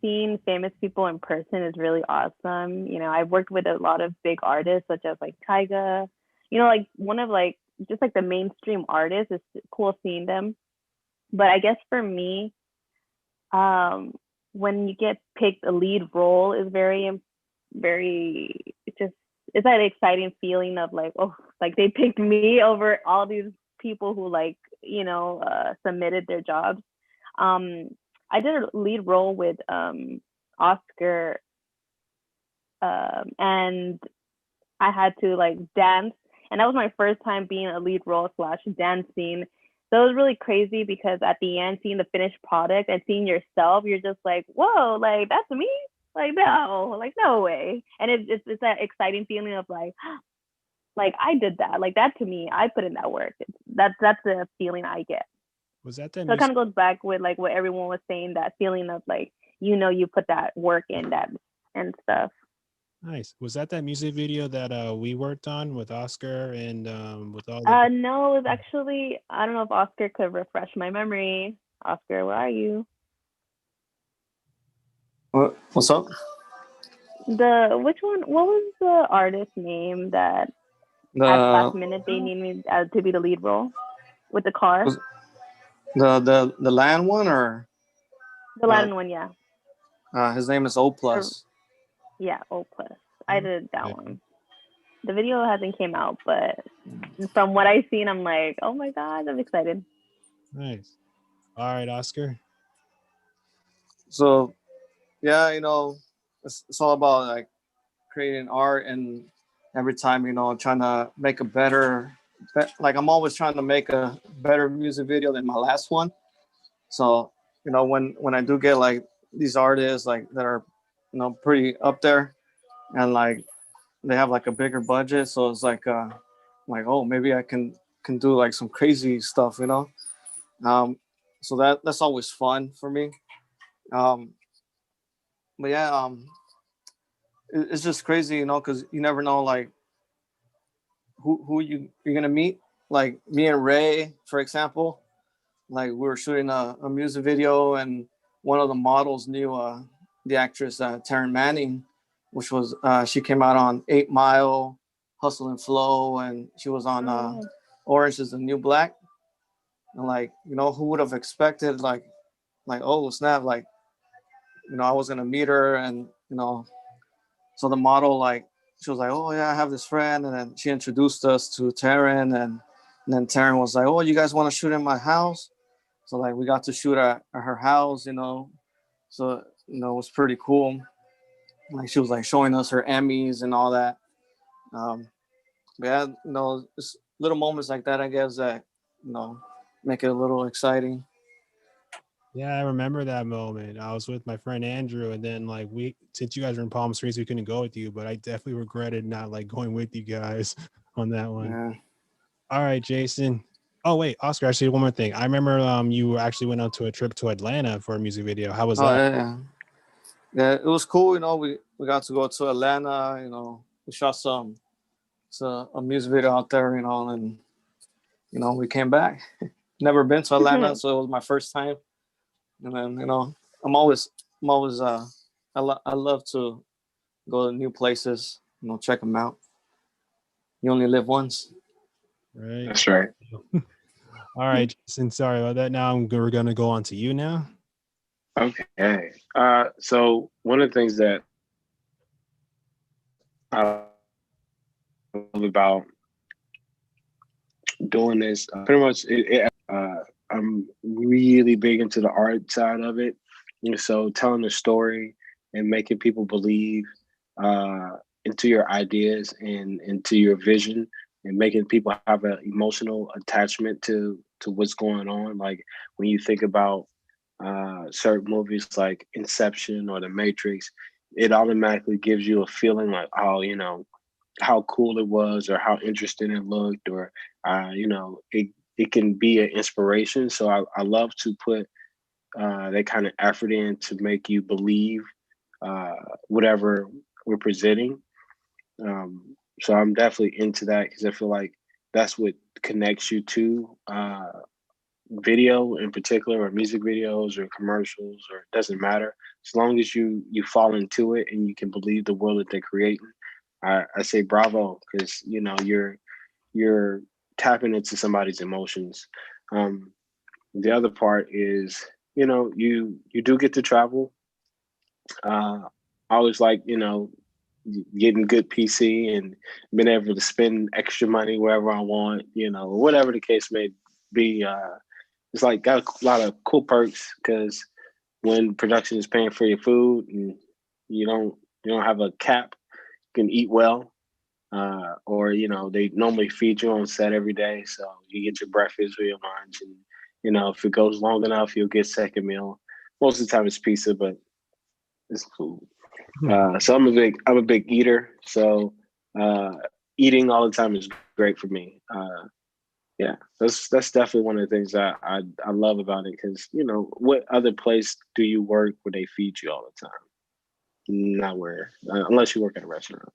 seeing famous people in person is really awesome. I've worked with a lot of big artists such as like Tyga, like one of like just like the mainstream artists. It's cool seeing them. But I guess for me, when you get picked a lead role is very, it's that exciting feeling of like, oh, like they picked me over all these people who like, submitted their jobs. I did a lead role with Oscar, and I had to like dance, and that was my first time being a lead role / dancing. So it was really crazy because at the end, seeing the finished product and seeing yourself, you're just like, whoa, like that's me, like no way. And it's that exciting feeling of like I did that, like that to me, I put in that work. That's the feeling I get. Was that that So it music? kind of goes back with like what everyone was saying, that feeling of like, you put that work in that and stuff. Nice. Was that that music video that we worked on with Oscar and with all the No, it was actually, I don't know if Oscar could refresh my memory. Oscar, where are you? What's up? Which one? What was the artist name that at the last minute they need me to be the lead role with the car? The land one, or The Latin one, yeah. his name is O Plus. Yeah, O Plus. I did that one. The video hasn't came out, but from what I've seen, I'm like, oh my god, I'm excited. Nice. All right, Oscar. So, yeah, it's all about like creating art, and every time, trying to make a better, like I'm always trying to make a better music video than my last one. So, when I do get like these artists like that are, pretty up there, and like they have like a bigger budget, so it's like oh, maybe I can do like some crazy stuff, so that's always fun for me. But yeah, it's just crazy, because you never know like who you're gonna meet. Like me and Ray, for example, like we were shooting a music video, and one of the models knew the actress Taryn Manning, which was she came out on 8 Mile, Hustle and Flow, and she was on Orange is the New Black. And like, who would have expected like oh snap, like I was gonna meet her, and so the model, like, she was like, oh yeah, I have this friend, and then she introduced us to Taryn, and then Taryn was like, oh, you guys want to shoot in my house? So like we got to shoot at her house, so it was pretty cool. Like she was like showing us her Emmys and all that. But yeah, it's little moments like that, I guess, that make it a little exciting. Yeah, I remember that moment. I was with my friend Andrew, and then like since you guys were in Palm Springs, we couldn't go with you, but I definitely regretted not like going with you guys on that one. Yeah. All right, Jason. Oh wait, Oscar, actually one more thing. I remember you actually went on to a trip to Atlanta for a music video. How was that? Yeah, it was cool. We got to go to Atlanta. We shot a music video out there. And we came back. Never been to Atlanta, so it was my first time. And then I'm always I love to go to new places. Check them out. You only live once. Right. That's right. All right, Jason. Sorry about that. Now we're gonna go on to you now. Okay. So one of the things that I love about doing this, pretty much, I'm really big into the art side of it. And so telling the story and making people believe into your ideas and into your vision, and making people have an emotional attachment to what's going on. Like when you think about certain movies like Inception or The Matrix, it automatically gives you a feeling like, oh, how cool it was, or how interesting it looked, or it can be an inspiration. So I love to put that kind of effort in to make you believe whatever we're presenting. So I'm definitely into that because I feel like that's what connects you to video in particular, or music videos or commercials, or it doesn't matter. As long as you fall into it and you can believe the world that they're creating, I say bravo, because you're tapping into somebody's emotions. Um, the other part is, you do get to travel. I always like, getting good PC and being able to spend extra money wherever I want, or whatever the case may be. It's like got a lot of cool perks because when production is paying for your food and you don't have a cap, you can eat well. Or they normally feed you on set every day, so you get your breakfast or your lunch, and if it goes long enough, you'll get second meal. Most of the time it's pizza, but it's food. So I'm a big eater. So eating all the time is great for me. Yeah, that's definitely one of the things that I love about it, because what other place do you work where they feed you all the time? Not where, unless you work at a restaurant.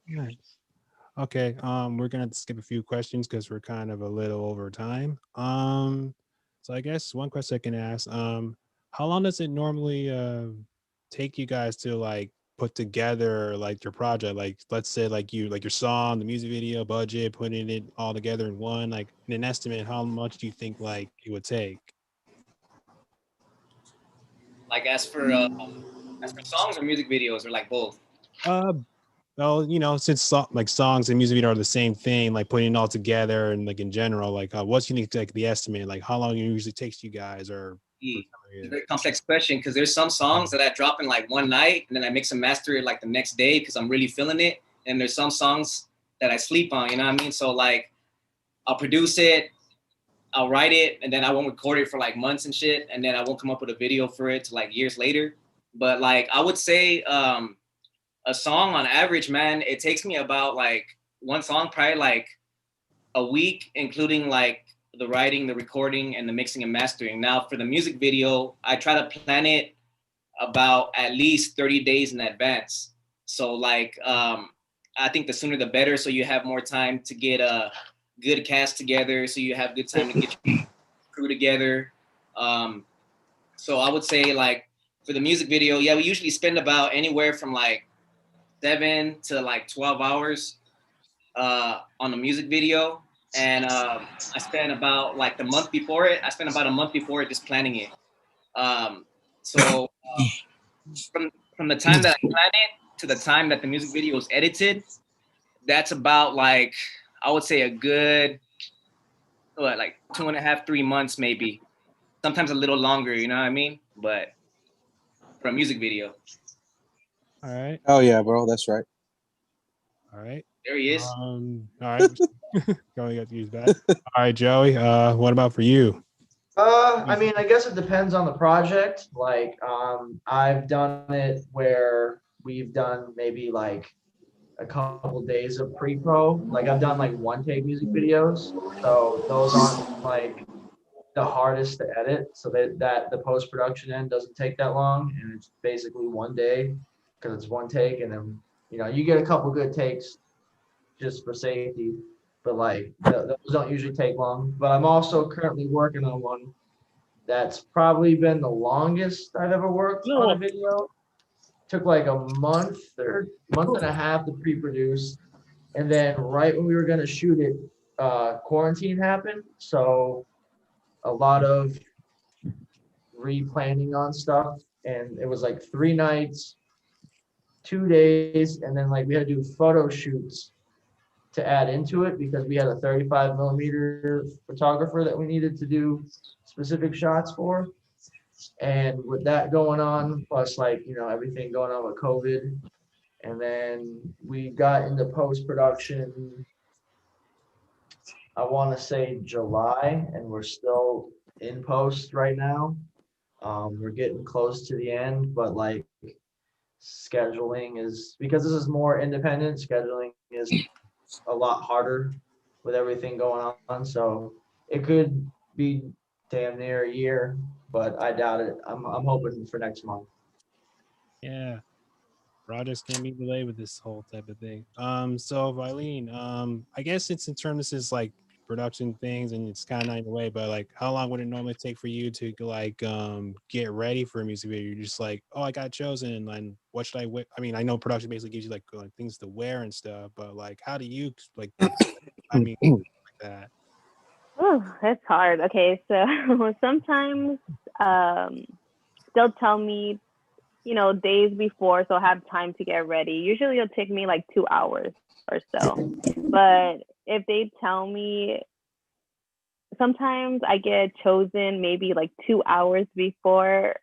Nice. Okay, we're gonna skip a few questions because we're kind of a little over time. So I guess one question I can ask, how long does it normally take you guys to like put together like your project? Like let's say like your song, the music video, budget, putting it all together in one, like in an estimate, how much do you think like it would take? Like as for songs or music videos, or like both? Uh well, since like songs and music video are the same thing, like putting it all together and like in general, like what's unique like the estimate, like how long it usually takes you guys, or for some of It's a you? very complex question because there's some songs that I drop in like one night and then I mix and master it like the next day because I'm really feeling it. And there's some songs that I sleep on, you know what I mean? So like I'll produce it, I'll write it, and then I won't record it for like months and shit. And then I won't come up with a video for it till like years later. But like I would say a song on average, man, it takes me about like one song, probably like a week, including like the writing, the recording, and the mixing and mastering. Now, for the music video, I try to plan it about at least 30 days in advance. So, like, I think the sooner the better. So you have more time to get a good cast together. So you have good time to get your crew together. So I would say, like, for the music video, yeah, we usually spend about anywhere from like 7 to like 12 hours on the music video, and I spent about like the month before it. I spent about a month before it just planning it. So from the time that I plan it to the time that the music video is edited, that's about like I would say a good like 2.5, 3 months maybe. Sometimes a little longer, you know what I mean? But for a music video. All right. Oh yeah, bro, that's right. All right. There he is. All right. Going got to use that. All right, Joey. What about for you? I mean, I guess it depends on the project. Like, I've done it where we've done maybe like a couple days of pre-pro. Like I've done like one take music videos. So those aren't like the hardest to edit. So that the post-production end doesn't take that long. And it's basically one day because it's one take. And then, you get a couple good takes just for safety. But like those don't usually take long. But I'm also currently working on one that's probably been the longest I've ever worked on a video. Took like a month or month and a half to pre-produce. And then right when we were going to shoot it, quarantine happened. So a lot of replanning on stuff. And it was like 3 nights, 2 days. And then like we had to do photo shoots to add into it because we had a 35 millimeter photographer that we needed to do specific shots for. And with that going on, plus like, everything going on with COVID, and then we got into post-production, I want to say July, and we're still in post right now. We're getting close to the end, but like scheduling is, because this is more independent, scheduling is a lot harder with everything going on. So it could be damn near a year, but I doubt it. I'm hoping for next month. Yeah. Projects can be delayed with this whole type of thing. So Eileen, I guess it's in terms of like production things and it's kind of not in the way, but like how long would it normally take for you to like get ready for a music video? You're just like, oh, I got chosen, and what should I wear? I mean, I know production basically gives you like things to wear and stuff, but like how do you like I mean like that? Oh, that's hard. Okay, so sometimes they'll tell me, days before, so I have time to get ready. Usually it'll take me like 2 hours or so. But if they tell me, sometimes I get chosen maybe like 2 hours before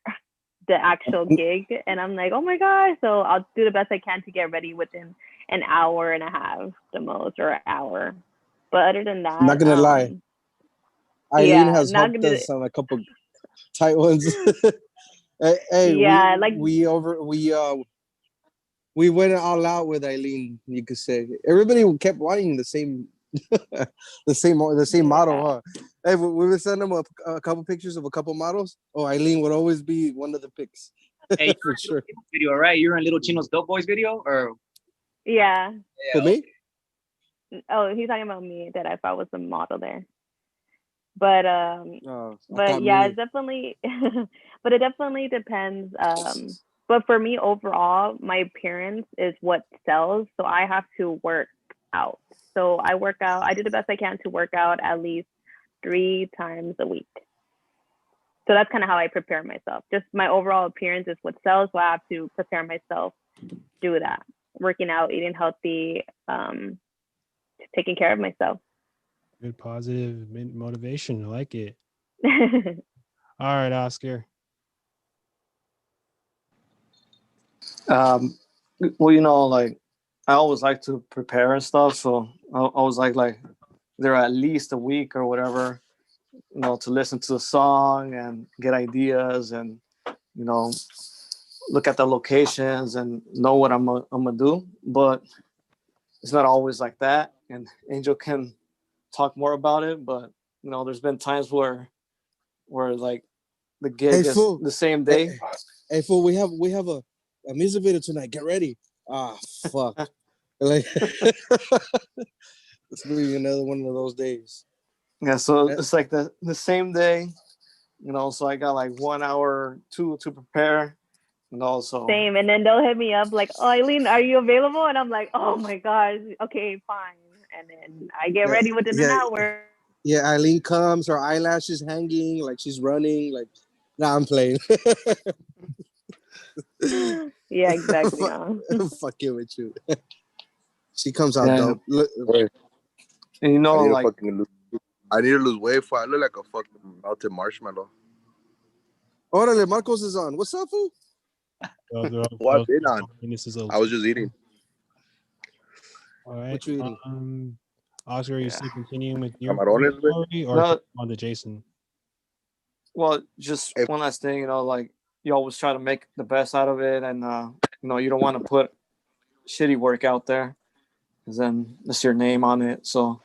the actual gig, and I'm like, oh my gosh. So I'll do the best I can to get ready within an hour and a half, the most, or an hour. But other than that, Not gonna lie, Eileen yeah, has not helped gonna. us on a couple tight ones. Hey, Yeah, like we went all out with Eileen. You could say everybody kept wanting the same, the same model, yeah. huh? Hey, we would send them a couple pictures of a couple models. Oh, Eileen would always be one of the picks. Hey, you're For in sure. Little Chino's video, right? You're in Little Chino's Dope Boys video, or Yeah. For me, Oh, he's talking about me that I thought was the model there. But I but thought yeah, me. it's definitely but it definitely depends. But for me overall, my appearance is what sells, so I have to work out. So I work out, I do the best I can to work out at least 3 times a week. So that's kind of how I prepare myself. Just my overall appearance is what sells, so I have to prepare myself to do that. Working out, eating healthy, taking care of myself. Good positive motivation. I like it. All right, Oscar. Well, like I always like to prepare and stuff, so I always like there at least a week or whatever, to listen to the song and get ideas and you know look at the locations and know what I'm gonna do. But it's not always like that, and Angel can talk more about it. But there's been times where like the Hey, gig is fool. the same Hey, day. hey, fool. We have a music video tonight. Get ready. Ah, fuck. Like it's gonna be another one of those days. Yeah, so it's like the same day, so I got like 1 hour to prepare, and also Same. And then they'll hit me up like, oh, Eileen, are you available? And I'm like, oh my gosh, okay, fine. And then I get Yeah, ready within an yeah, hour. yeah. Eileen comes, her eyelashes hanging, like she's running. Like, nah, I'm playing. Yeah, exactly. Fucking with you. She comes out yeah, dope. Look, Wait, and I need to like fucking lose. I need to lose weight. For I look like a fucking melted marshmallow. orale, Marcos is on. What's up, fool? What I've been on? This is I was just eating. all right. What you eating? Oscar, are you still continuing with your Camarones, güey. story or no, on to Jason? well, just Hey. one last thing, like you always try to make the best out of it, and you don't want to put shitty work out there, because then it's your name on it. So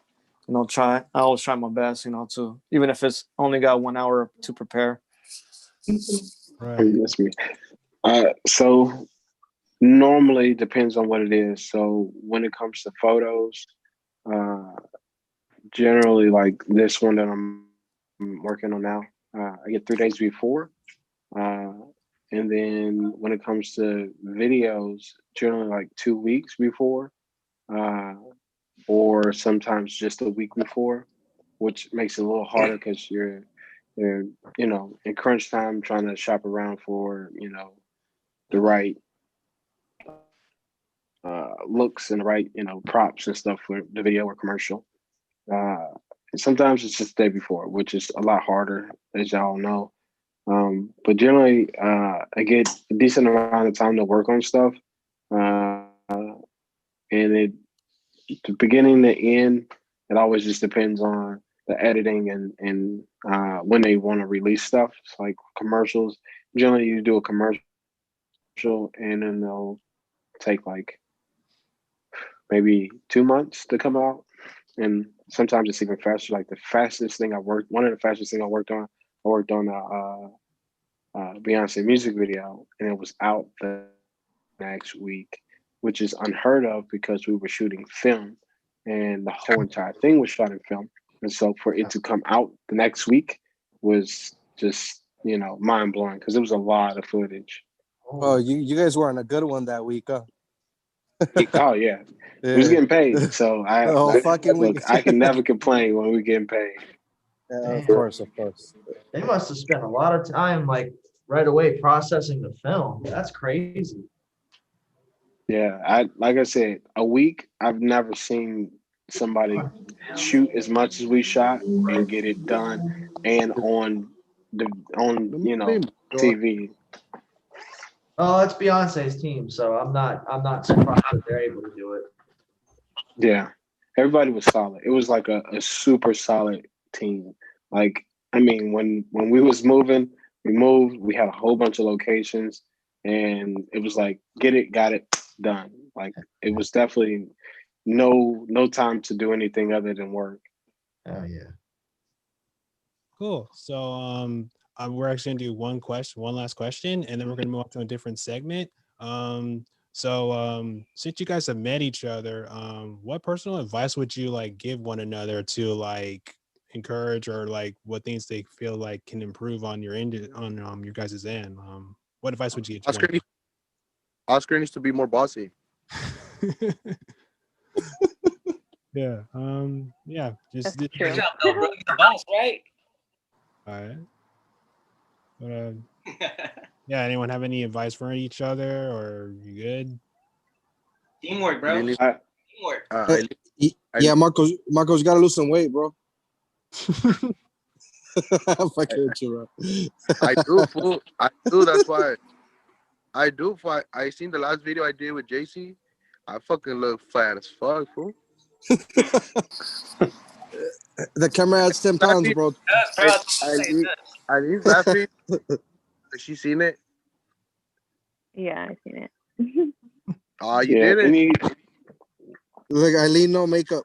I always try my best, to even if it's only got 1 hour to prepare. Right. That's me. So normally depends on what it is. So when it comes to photos, generally like this one that I'm working on now, I get 3 days before. And then when it comes to videos, generally like 2 weeks before, or sometimes just a week before, which makes it a little harder because you're in crunch time trying to shop around for the right looks and the right props and stuff for the video or commercial. And sometimes it's just the day before, which is a lot harder, as y'all know. But generally, I get a decent amount of time to work on stuff, and the beginning to end, it always just depends on the editing and when they want to release stuff. It's like commercials. Generally, you do a commercial, and then they'll take like maybe 2 months to come out, and sometimes it's even faster. Like one of the fastest thing I worked on I worked on a Beyonce music video, and it was out the next week, which is unheard of because we were shooting film, and the whole entire thing was shot in film. And so for it to come out the next week was just mind blowing because it was a lot of footage. Oh, you guys were on a good one that week, huh? Oh yeah, we was getting paid, so fucking look, week. I can never complain when we getting paid. Yeah, of course. They must have spent a lot of time, like right away, processing the film. That's crazy. Yeah, like I said, a week. I've never seen somebody shoot as much as we shot and get it done, and on TV. Oh, it's Beyonce's team, so I'm not surprised that they're able to do it. Yeah, everybody was solid. It was like a super solid team. Like, I mean, when we was moving, we moved. We had a whole bunch of locations, and it was like, get it, got it, done. Like, it was definitely no time to do anything other than work. Oh yeah. Cool. So we're actually gonna do one last question, and then we're gonna move on to a different segment. Since you guys have met each other, what personal advice would you like give one another to like encourage, or like what things they feel like can improve on your end, on your guys' end? What advice would you give to Oscar needs to be more bossy. Yeah. Yeah. Just Good job, though, bro. You're the boss, right? all right. But, yeah. Anyone have any advice for each other, or you good? Teamwork, bro. Really? Teamwork. Yeah, Marcos, you gotta lose some weight, bro. I'm fucking with you, bro. I do, fool. I do. That's why. I do. I seen the last video I did with JC. I fucking look fat as fuck, fool. The camera adds 10 pounds, bro. Eileen's laughing. Has she seen it? Yeah, I've seen it. Oh, you did it. Look, Eileen, no makeup.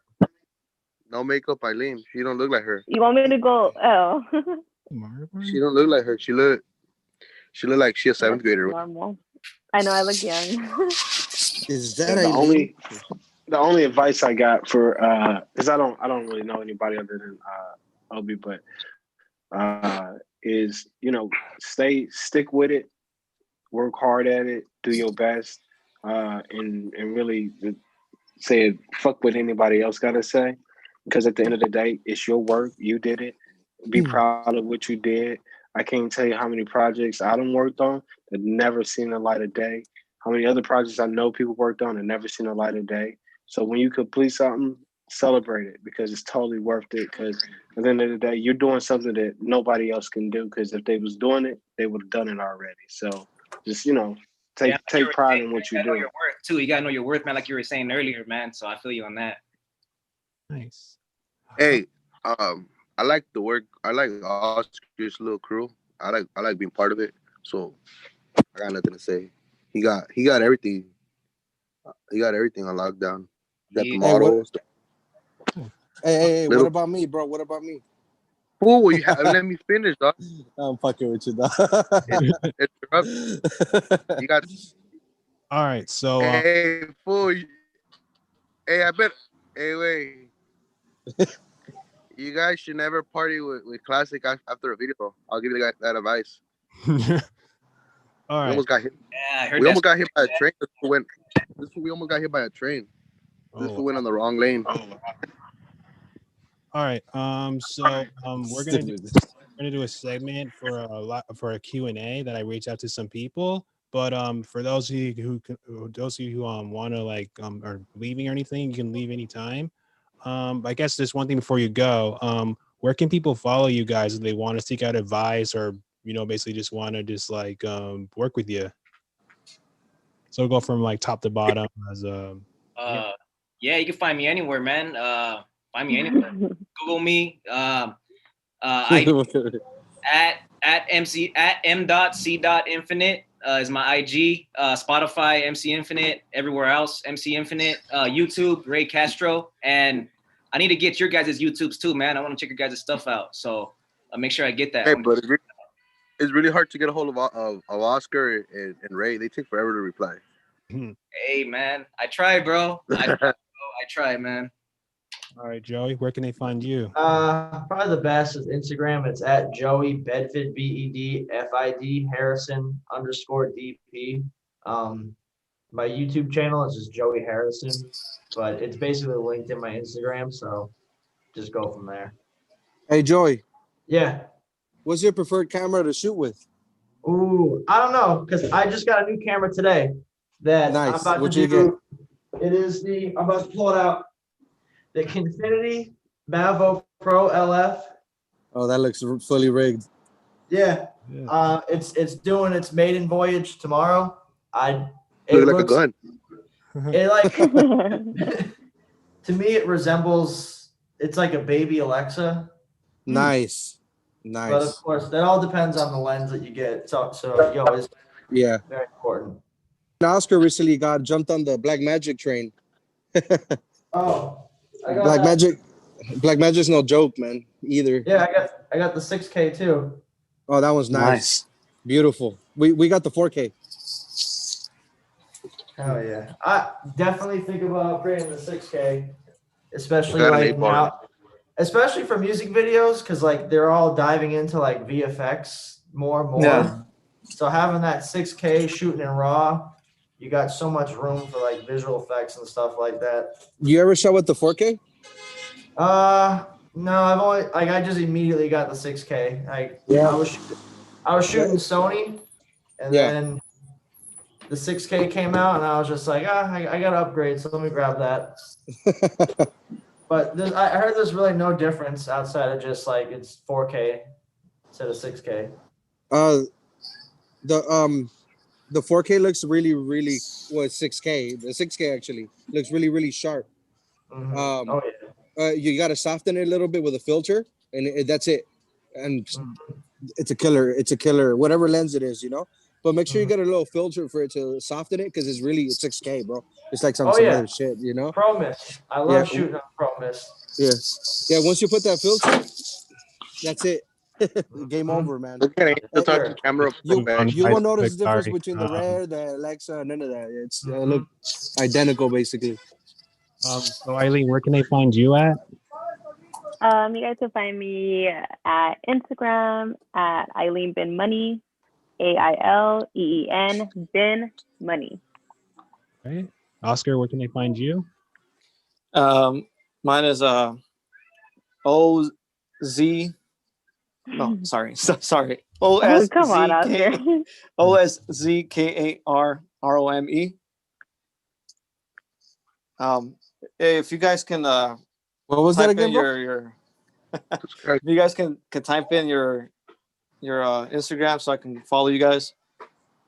No makeup, Eileen. She don't look like her. You want me to go? Oh. She don't look like her. She look like she a seventh grader. Normal. I know I look young. Is that the only advice I got for because I don't really know anybody other than Obi, but is stick with it, work hard at it, do your best, and really say fuck what anybody else gotta say, because at the end of the day, it's your work, you did it. Be proud of what you did. I can't tell you how many projects I done worked on that never seen the light of day. How many other projects I know people worked on and never seen the light of day. So when you complete something, celebrate it, because it's totally worth it. Because at the end of the day, you're doing something that nobody else can do. Because if they was doing it, they would have done it already. So just take pride in what you do. Know your worth too. You gotta know your worth, man. Like you were saying earlier, man. So I feel you on that. Nice. Hey, I like the work. I like Oscar's little crew. I like being part of it. So I got nothing to say. He got everything. He got everything on lockdown. He got the models. Hey, what about me, bro? What about me? Fool, will you let me finish, dog? I'm fucking with you, dog. You got. All right, so. Hey, fool. Hey, I bet. Hey, wait. You guys should never party with Classic after a video. I'll give you that advice. All right. We almost got hit. Yeah, I heard we almost got hit by a train. We almost got hit by a train. This went on the wrong lane. All right. We're gonna do a segment for a Q&A that I reached out to some people. But for those of you who want to like are leaving or anything, you can leave anytime. I guess there's one thing before you go. Where can people follow you guys if they want to seek out advice, or basically just want to just like work with you? So we'll go from like top to bottom as yeah, you can find me anywhere, man. Find me anywhere. Google me. I at m.c.infinite is my IG. Spotify MC Infinite. Everywhere else MC Infinite. YouTube Ray Castro. And I need to get your guys' YouTubes too, man. I want to check your guys' stuff out. So make sure I get that. Hey, but it's really hard to get a hold of Oscar and Ray. They take forever to reply. Hey, man, I try, bro. I try, man. All right, Joey, where can they find you? Probably the best is Instagram. It's at Joey Bedford, BEDFID Harrison _DP. My YouTube channel is just Joey Harrison, but it's basically linked in my Instagram, so just go from there. Hey, Joey. Yeah. What's your preferred camera to shoot with? Ooh, I don't know, because I just got a new camera today that Nice. I'm about What to you do. It is I'm about to pull it out. The Kinfinity Mavo Pro LF. Oh, that looks fully rigged. Yeah. It's doing its maiden voyage tomorrow. It Looks like looks a gun. it like to me it resembles, it's like a baby Alexa. Nice. Nice. But of course that all depends on the lens that you get. So it's yeah, very important. Oscar recently got jumped on the Black Magic train. Oh, I got Black that. Magic. Black Magic's no joke, man. Either. Yeah, I got the 6K too. Oh, that was nice. Beautiful. We got the 4K. Oh yeah, I definitely think about upgrading the 6K, especially Got an like 8-bar. now, especially for music videos, because like they're all diving into like VFX more and more. Yeah. So having that 6K shooting in RAW, you got so much room for like visual effects and stuff like that. You ever shot with the 4K? No, I've only like I just immediately got the 6K. Like Yeah. I was shooting Sony, and Yeah. then the 6K came out, and I was just like, I got to upgrade, so let me grab that. But I heard there's really no difference outside of just like it's 4K instead of 6K. The 4K looks really 6K. The 6K actually looks really sharp. Mm-hmm. Oh yeah. You got to soften it a little bit with a filter, and that's it. And it's a killer. It's a killer. Whatever lens it is, you know. But make sure you get a little filter for it to soften it, because it's 6K, bro. It's like some other shit, you know. Pro Mist. I love shooting on Pro Mist. Yeah. Once you put that filter, that's it. Game over, man. Camera. You won't notice the difference between the Rare, the Alexa, none of that. It's look identical, basically. So Eileen, where can they find you at? You guys can find me at Instagram at Eileen Bin Money, AILEEN Bin Money. Okay. Oscar, where can they find you? Mine is OZ. No, sorry. OSZK. Come on, Oscar. OSZKARROME. If you guys can what was that again, your if you guys can type in your Instagram so I can follow you guys,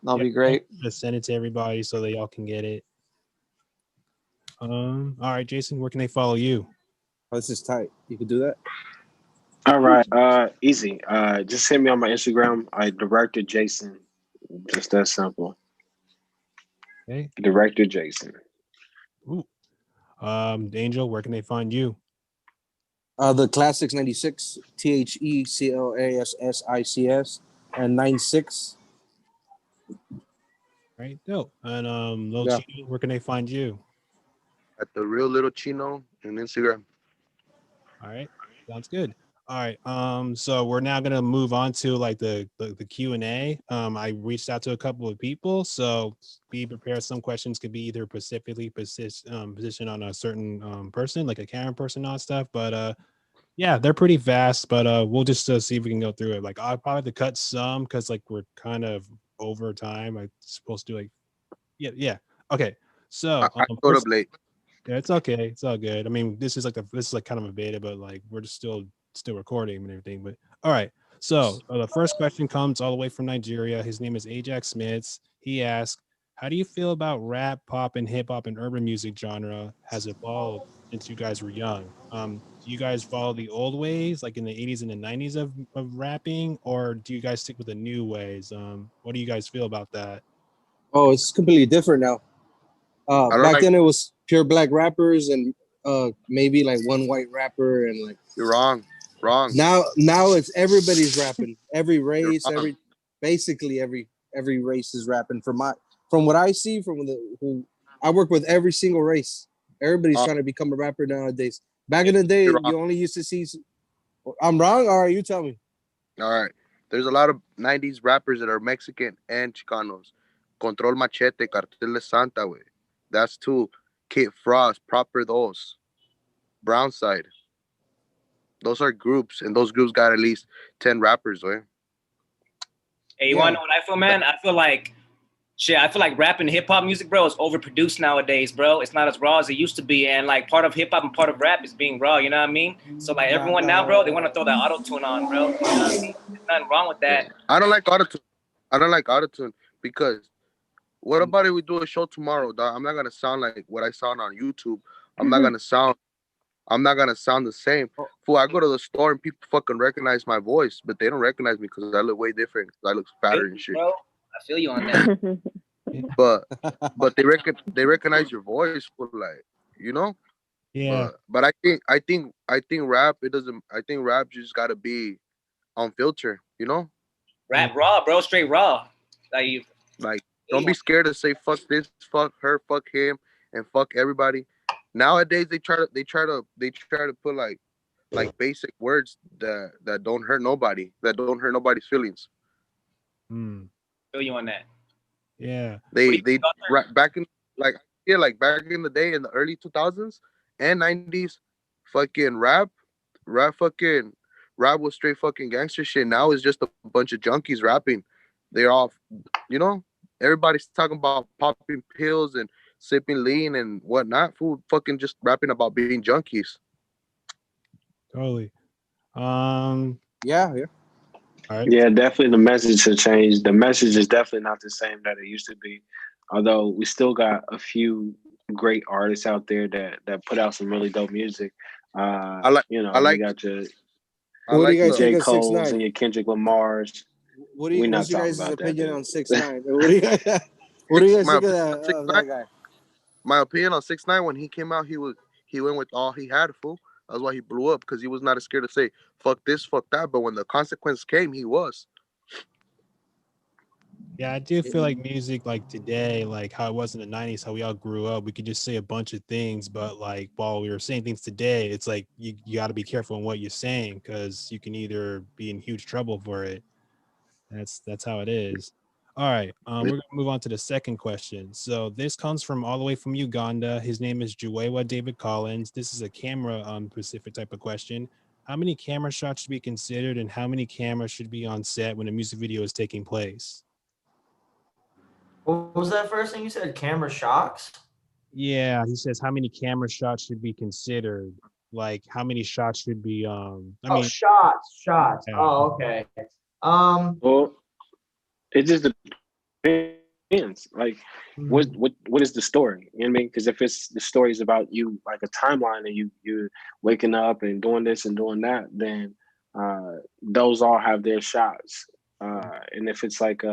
that'll be great. Just send it to everybody so they all can get it. All right, Jason, where can they follow you? Oh, this is tight. You can do that. All right, easy. Just hit me on my Instagram. Director Jason. Just that simple. Okay. Director Jason. Ooh. Angel, where can they find you? The Classics 96, THECLASSICS, and 96. Right, dope. And Lil Chino, where can they find you? At the Real Little Chino on Instagram. All right, sounds good. All right, so we're now gonna move on to like the Q&A. I reached out to a couple of people, so be prepared. Some questions could be either specifically positioned on a certain person, like a camera person on stuff, but yeah, they're pretty fast, but we'll just see if we can go through it. Like I'll probably have to cut some because like we're kind of over time. I'm supposed to do like yeah. Okay, so I showed up late. Yeah, it's okay. It's all good. I mean, this is like kind of a beta, but like we're just still recording and everything. But all right. So the first question comes all the way from Nigeria. His name is Ajax Smiths. He asked, "How do you feel about rap, pop, and hip hop and urban music genre has evolved since you guys were young? Do you guys follow the old ways, like in the 80s and the 90s of rapping, or do you guys stick with the new ways? What do you guys feel about that?" Oh, it's completely different now. Back then it was pure black rappers and maybe like one white rapper and like. You're wrong. Wrong. Now it's everybody's rapping. Every race, basically every race is rapping. From what I see, who I work with, every single race. Everybody's trying to become a rapper nowadays. Back in the day, you only used to see. I'm wrong. All right, you tell me. All right. There's a lot of 90s rappers that are Mexican and Chicanos. Control Machete, Cartel de Santa, way. That's two. Kid Frost, Proper Dos, Brownside. Those are groups, and those groups got at least 10 rappers, way. Hey, you wanna know what I feel, man? I feel like rap and hip hop music, bro, is overproduced nowadays, bro. It's not as raw as it used to be. And like part of hip hop and part of rap is being raw, you know what I mean? So like everyone now, bro, they want to throw that auto tune on, bro. You know what I mean? There's nothing wrong with that. I don't like autotune. I don't like autotune because what about if we do a show tomorrow, dog? I'm not gonna sound like what I sound on YouTube. I'm not gonna sound the same. Fool, I go to the store and people fucking recognize my voice, but they don't recognize me because I look way different. Cause I look fatter and shit. Bro, I feel you on that. But they recognize your voice, for like, you know. Yeah. But I think rap, it doesn't. I think rap just gotta be on filter, you know. Rap raw, bro, straight raw. Like don't be scared to say fuck this, fuck her, fuck him, and fuck everybody. Nowadays they try to put like basic words that don't hurt nobody, that don't hurt nobody's feelings. Feel you on that. Yeah. They back in back in the day in the early 2000s and 90s, fucking rap was straight fucking gangster shit. Now it's just a bunch of junkies rapping. They're all, you know, everybody's talking about popping pills and sipping lean and whatnot. Food fucking just rapping about being junkies. Totally. Yeah. All right. Yeah, definitely the message has changed. The message is definitely not the same that it used to be. Although we still got a few great artists out there that put out some really dope music. You got your what do you guys J. think of Cole's 6ix9ine? and your Kendrick Lamar's. What's your guys' opinion on 6ix9ine? What do you guys think of that guy? My opinion on 6ix9ine, when he came out, he went with all he had, fool. That's why he blew up, because he was not scared to say fuck this, fuck that. But when the consequence came, he was. Yeah, I do feel like music like today, like how it was in the 90s, how we all grew up, we could just say a bunch of things, but like while we were saying things today, it's like you got to be careful in what you're saying, because you can either be in huge trouble for it. That's how it is. All right, we're gonna move on to the second question. So this comes from all the way from Uganda. His name is Juwewa David Collins. This is a camera specific type of question. How many camera shots should be considered, and how many cameras should be on set when a music video is taking place? What was that first thing you said? Camera shocks? Yeah, he says how many camera shots should be considered. Like how many shots should be shots. Yeah. Oh, okay. Well, it just depends. Like, what is the story? You know what I mean? Because if it's the story is about you, like a timeline, and you waking up and doing this and doing that, then those all have their shots. And if it's like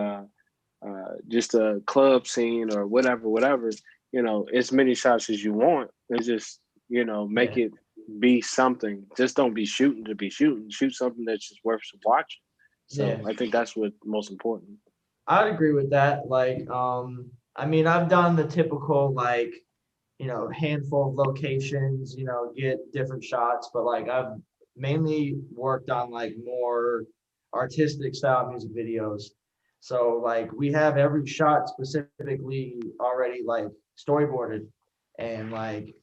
just a club scene or whatever, you know, as many shots as you want. It's just, you know, make it be something. Just don't be shooting to be shooting. Shoot something that's just worth watching. So I think that's what's most important. I'd agree with that. Like, I mean, I've done the typical, like, you know, handful of locations, you know, get different shots, but like I've mainly worked on like more artistic style music videos. So like we have every shot specifically already like storyboarded, and like,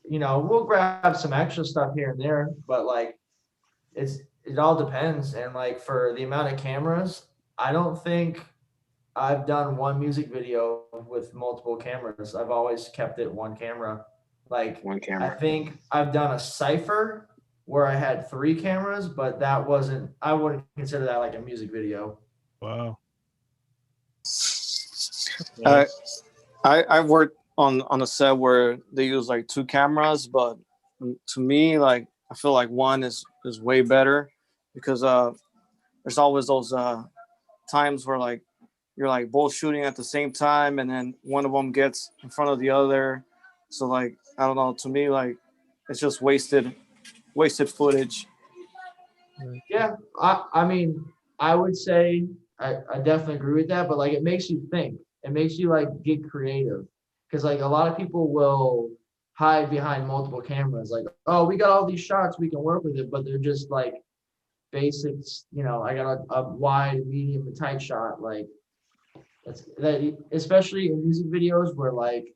you know, we'll grab some extra stuff here and there, but like it all depends. And like for the amount of cameras, I don't think I've done one music video with multiple cameras. I've always kept it one camera. Like one camera. I think I've done a cypher where I had 3 cameras, but that wasn't, I wouldn't consider that like a music video. Wow. I've worked on a set where they use like 2 cameras, but to me, like I feel like one is way better, because there's always those times where like you're like both shooting at the same time, and then one of them gets in front of the other. So like I don't know, to me like it's just wasted footage. Yeah, I mean, I would say I definitely agree with that, but like it makes you think. It makes you like get creative. Because like a lot of people will hide behind multiple cameras, like, oh, we got all these shots, we can work with it, but they're just like basics, I got a wide, medium, and tight shot. Like that, especially in music videos where like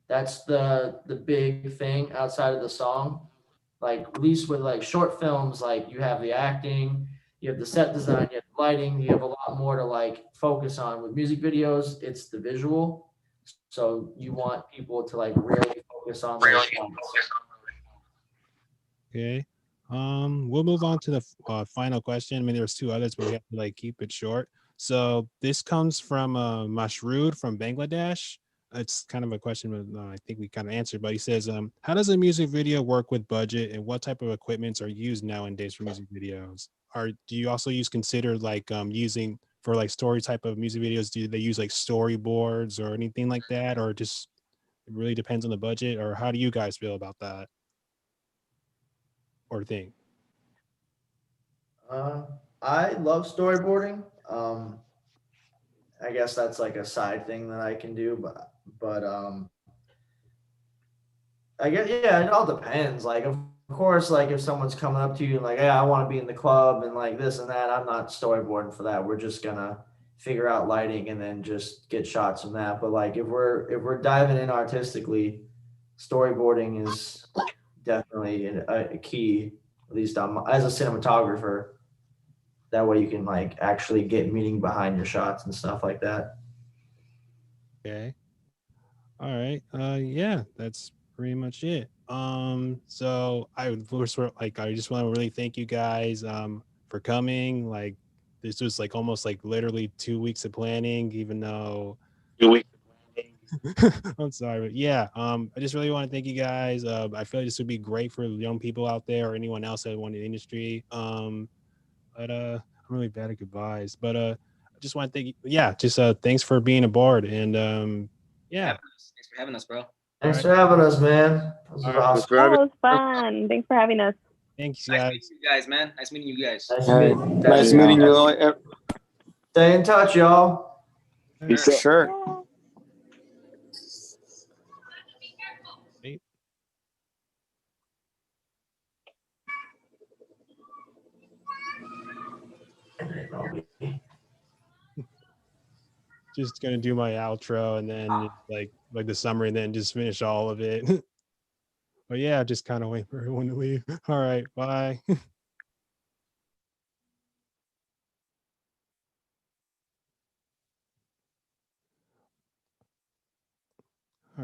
that's the big thing outside of the song. Like at least with like short films, like you have the acting, you have the set design, you have the lighting, you have a lot more to like focus on. With music videos, it's the visual. So you want people to like really focus on those shots. Okay. We'll move on to the final question. I mean, there was two others, but we have to like keep it short. So this comes from Mashrud from Bangladesh. It's kind of a question that I think we kind of answered, but he says, how does a music video work with budget, and what type of equipments are used nowadays for music videos? Do you also consider like using for like story type of music videos? Do they use like storyboards or anything like that, or just it really depends on the budget? Or how do you guys feel about that or think? Uh, I love storyboarding. I guess that's like a side thing that I can do, but I guess yeah, it all depends. Like of course, like if someone's coming up to you and like, yeah, I want to be in the club and like this and that, I'm not storyboarding for that. We're just gonna figure out lighting and then just get shots from that. But like if we're diving in artistically, storyboarding is definitely a key, at least as a cinematographer. That way you can like actually get meaning behind your shots and stuff like that. Okay. All right. Yeah, that's pretty much it. So I would first like I just want to really thank you guys for coming. Like this was like almost like literally 2 weeks of planning, even though 2 weeks. I'm sorry, but yeah, I just really want to thank you guys. I feel like this would be great for young people out there or anyone else that want in the industry. But I'm really bad at goodbyes. But I just want to thank you. Yeah, just thanks for being aboard and yeah. Thanks for having us, bro. Thanks for having us, man. This All was right. awesome. That was fun. Thanks for having us. Thanks, Nice guys. meeting you guys, man. Nice meeting you guys. Nice Hey, meeting you. nice meeting you all. Stay in touch, y'all. For sure. Wait. Just gonna do my outro and then like the summary and then just finish all of it. But yeah, just kind of wait for everyone to leave. All right, bye. All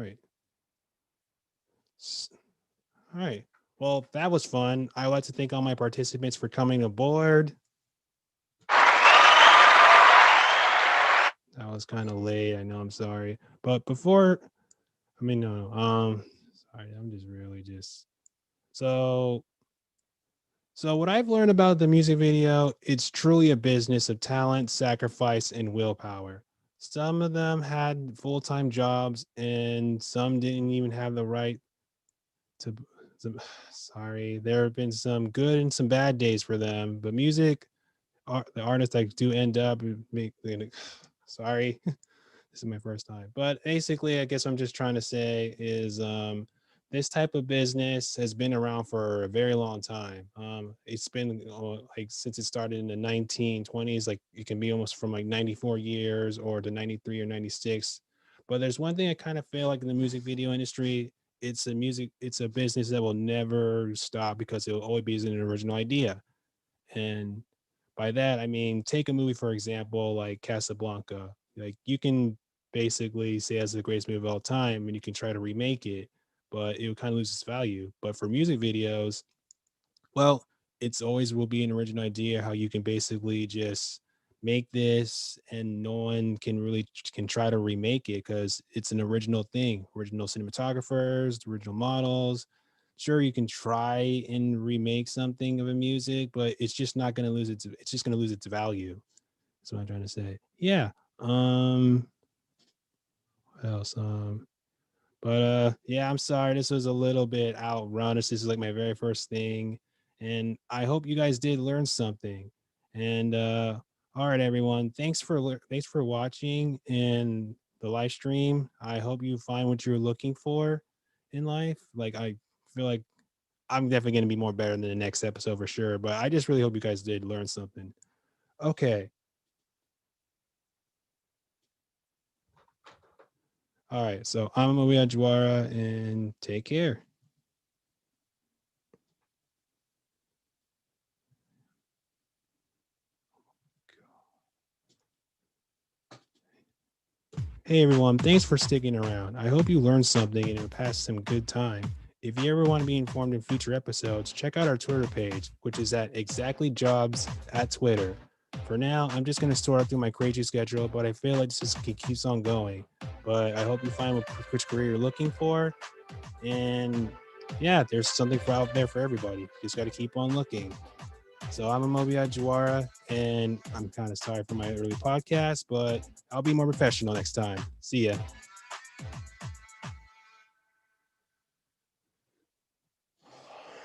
right. All right. Well, that was fun. I would like to thank all my participants for coming aboard. That was kind of late. I know. I'm sorry. But before, I mean, no. Sorry. I'm just really just so. So what I've learned about the music video, it's truly a business of talent, sacrifice, and willpower. Some of them had full-time jobs, and some didn't even have the right to. Sorry, there have been some good and some bad days for them. But music, the artists that do end up make. Sorry, this is my first time. But basically, I guess I'm just trying to say is this type of business has been around for a very long time. It's been like since it started in the 1920s, like it can be almost from like 94 years or to 93 or 96. But there's one thing I kind of feel like in the music video industry, it's a business that will never stop because it will always be an original idea. And by that, I mean, take a movie, for example, like Casablanca. Like you can basically say it's the greatest movie of all time and you can try to remake it, but it would kind of lose its value. But for music videos, well, it's always will be an original idea how you can basically just make this and no one can really can try to remake it because it's an original thing, original cinematographers, original models. Sure, you can try and remake something of a music, but it's just not going to lose it's just going to lose its value. That's what I'm trying to say. Yeah. What else? But yeah, I'm sorry. This was a little bit outrun. This is like my very first thing. And I hope you guys did learn something. And all right, everyone, thanks for watching and the live stream. I hope you find what you're looking for in life. Like I feel like I'm definitely going to be more better than the next episode for sure. But I just really hope you guys did learn something. Okay. All right. So I'm Maria Juara and take care. Hey everyone, thanks for sticking around. I hope you learned something and you passed some good time. If you ever want to be informed in future episodes, check out our Twitter page, which is at exactlyjobs at Twitter. For now, I'm just going to sort through my crazy schedule, but I feel like this just keeps on going. But I hope you find which career you're looking for. And yeah, there's something out there for everybody. You just got to keep on looking. So I'm Amobi Juara, and I'm kind of sorry for my early podcast, but I'll be more professional next time. See ya.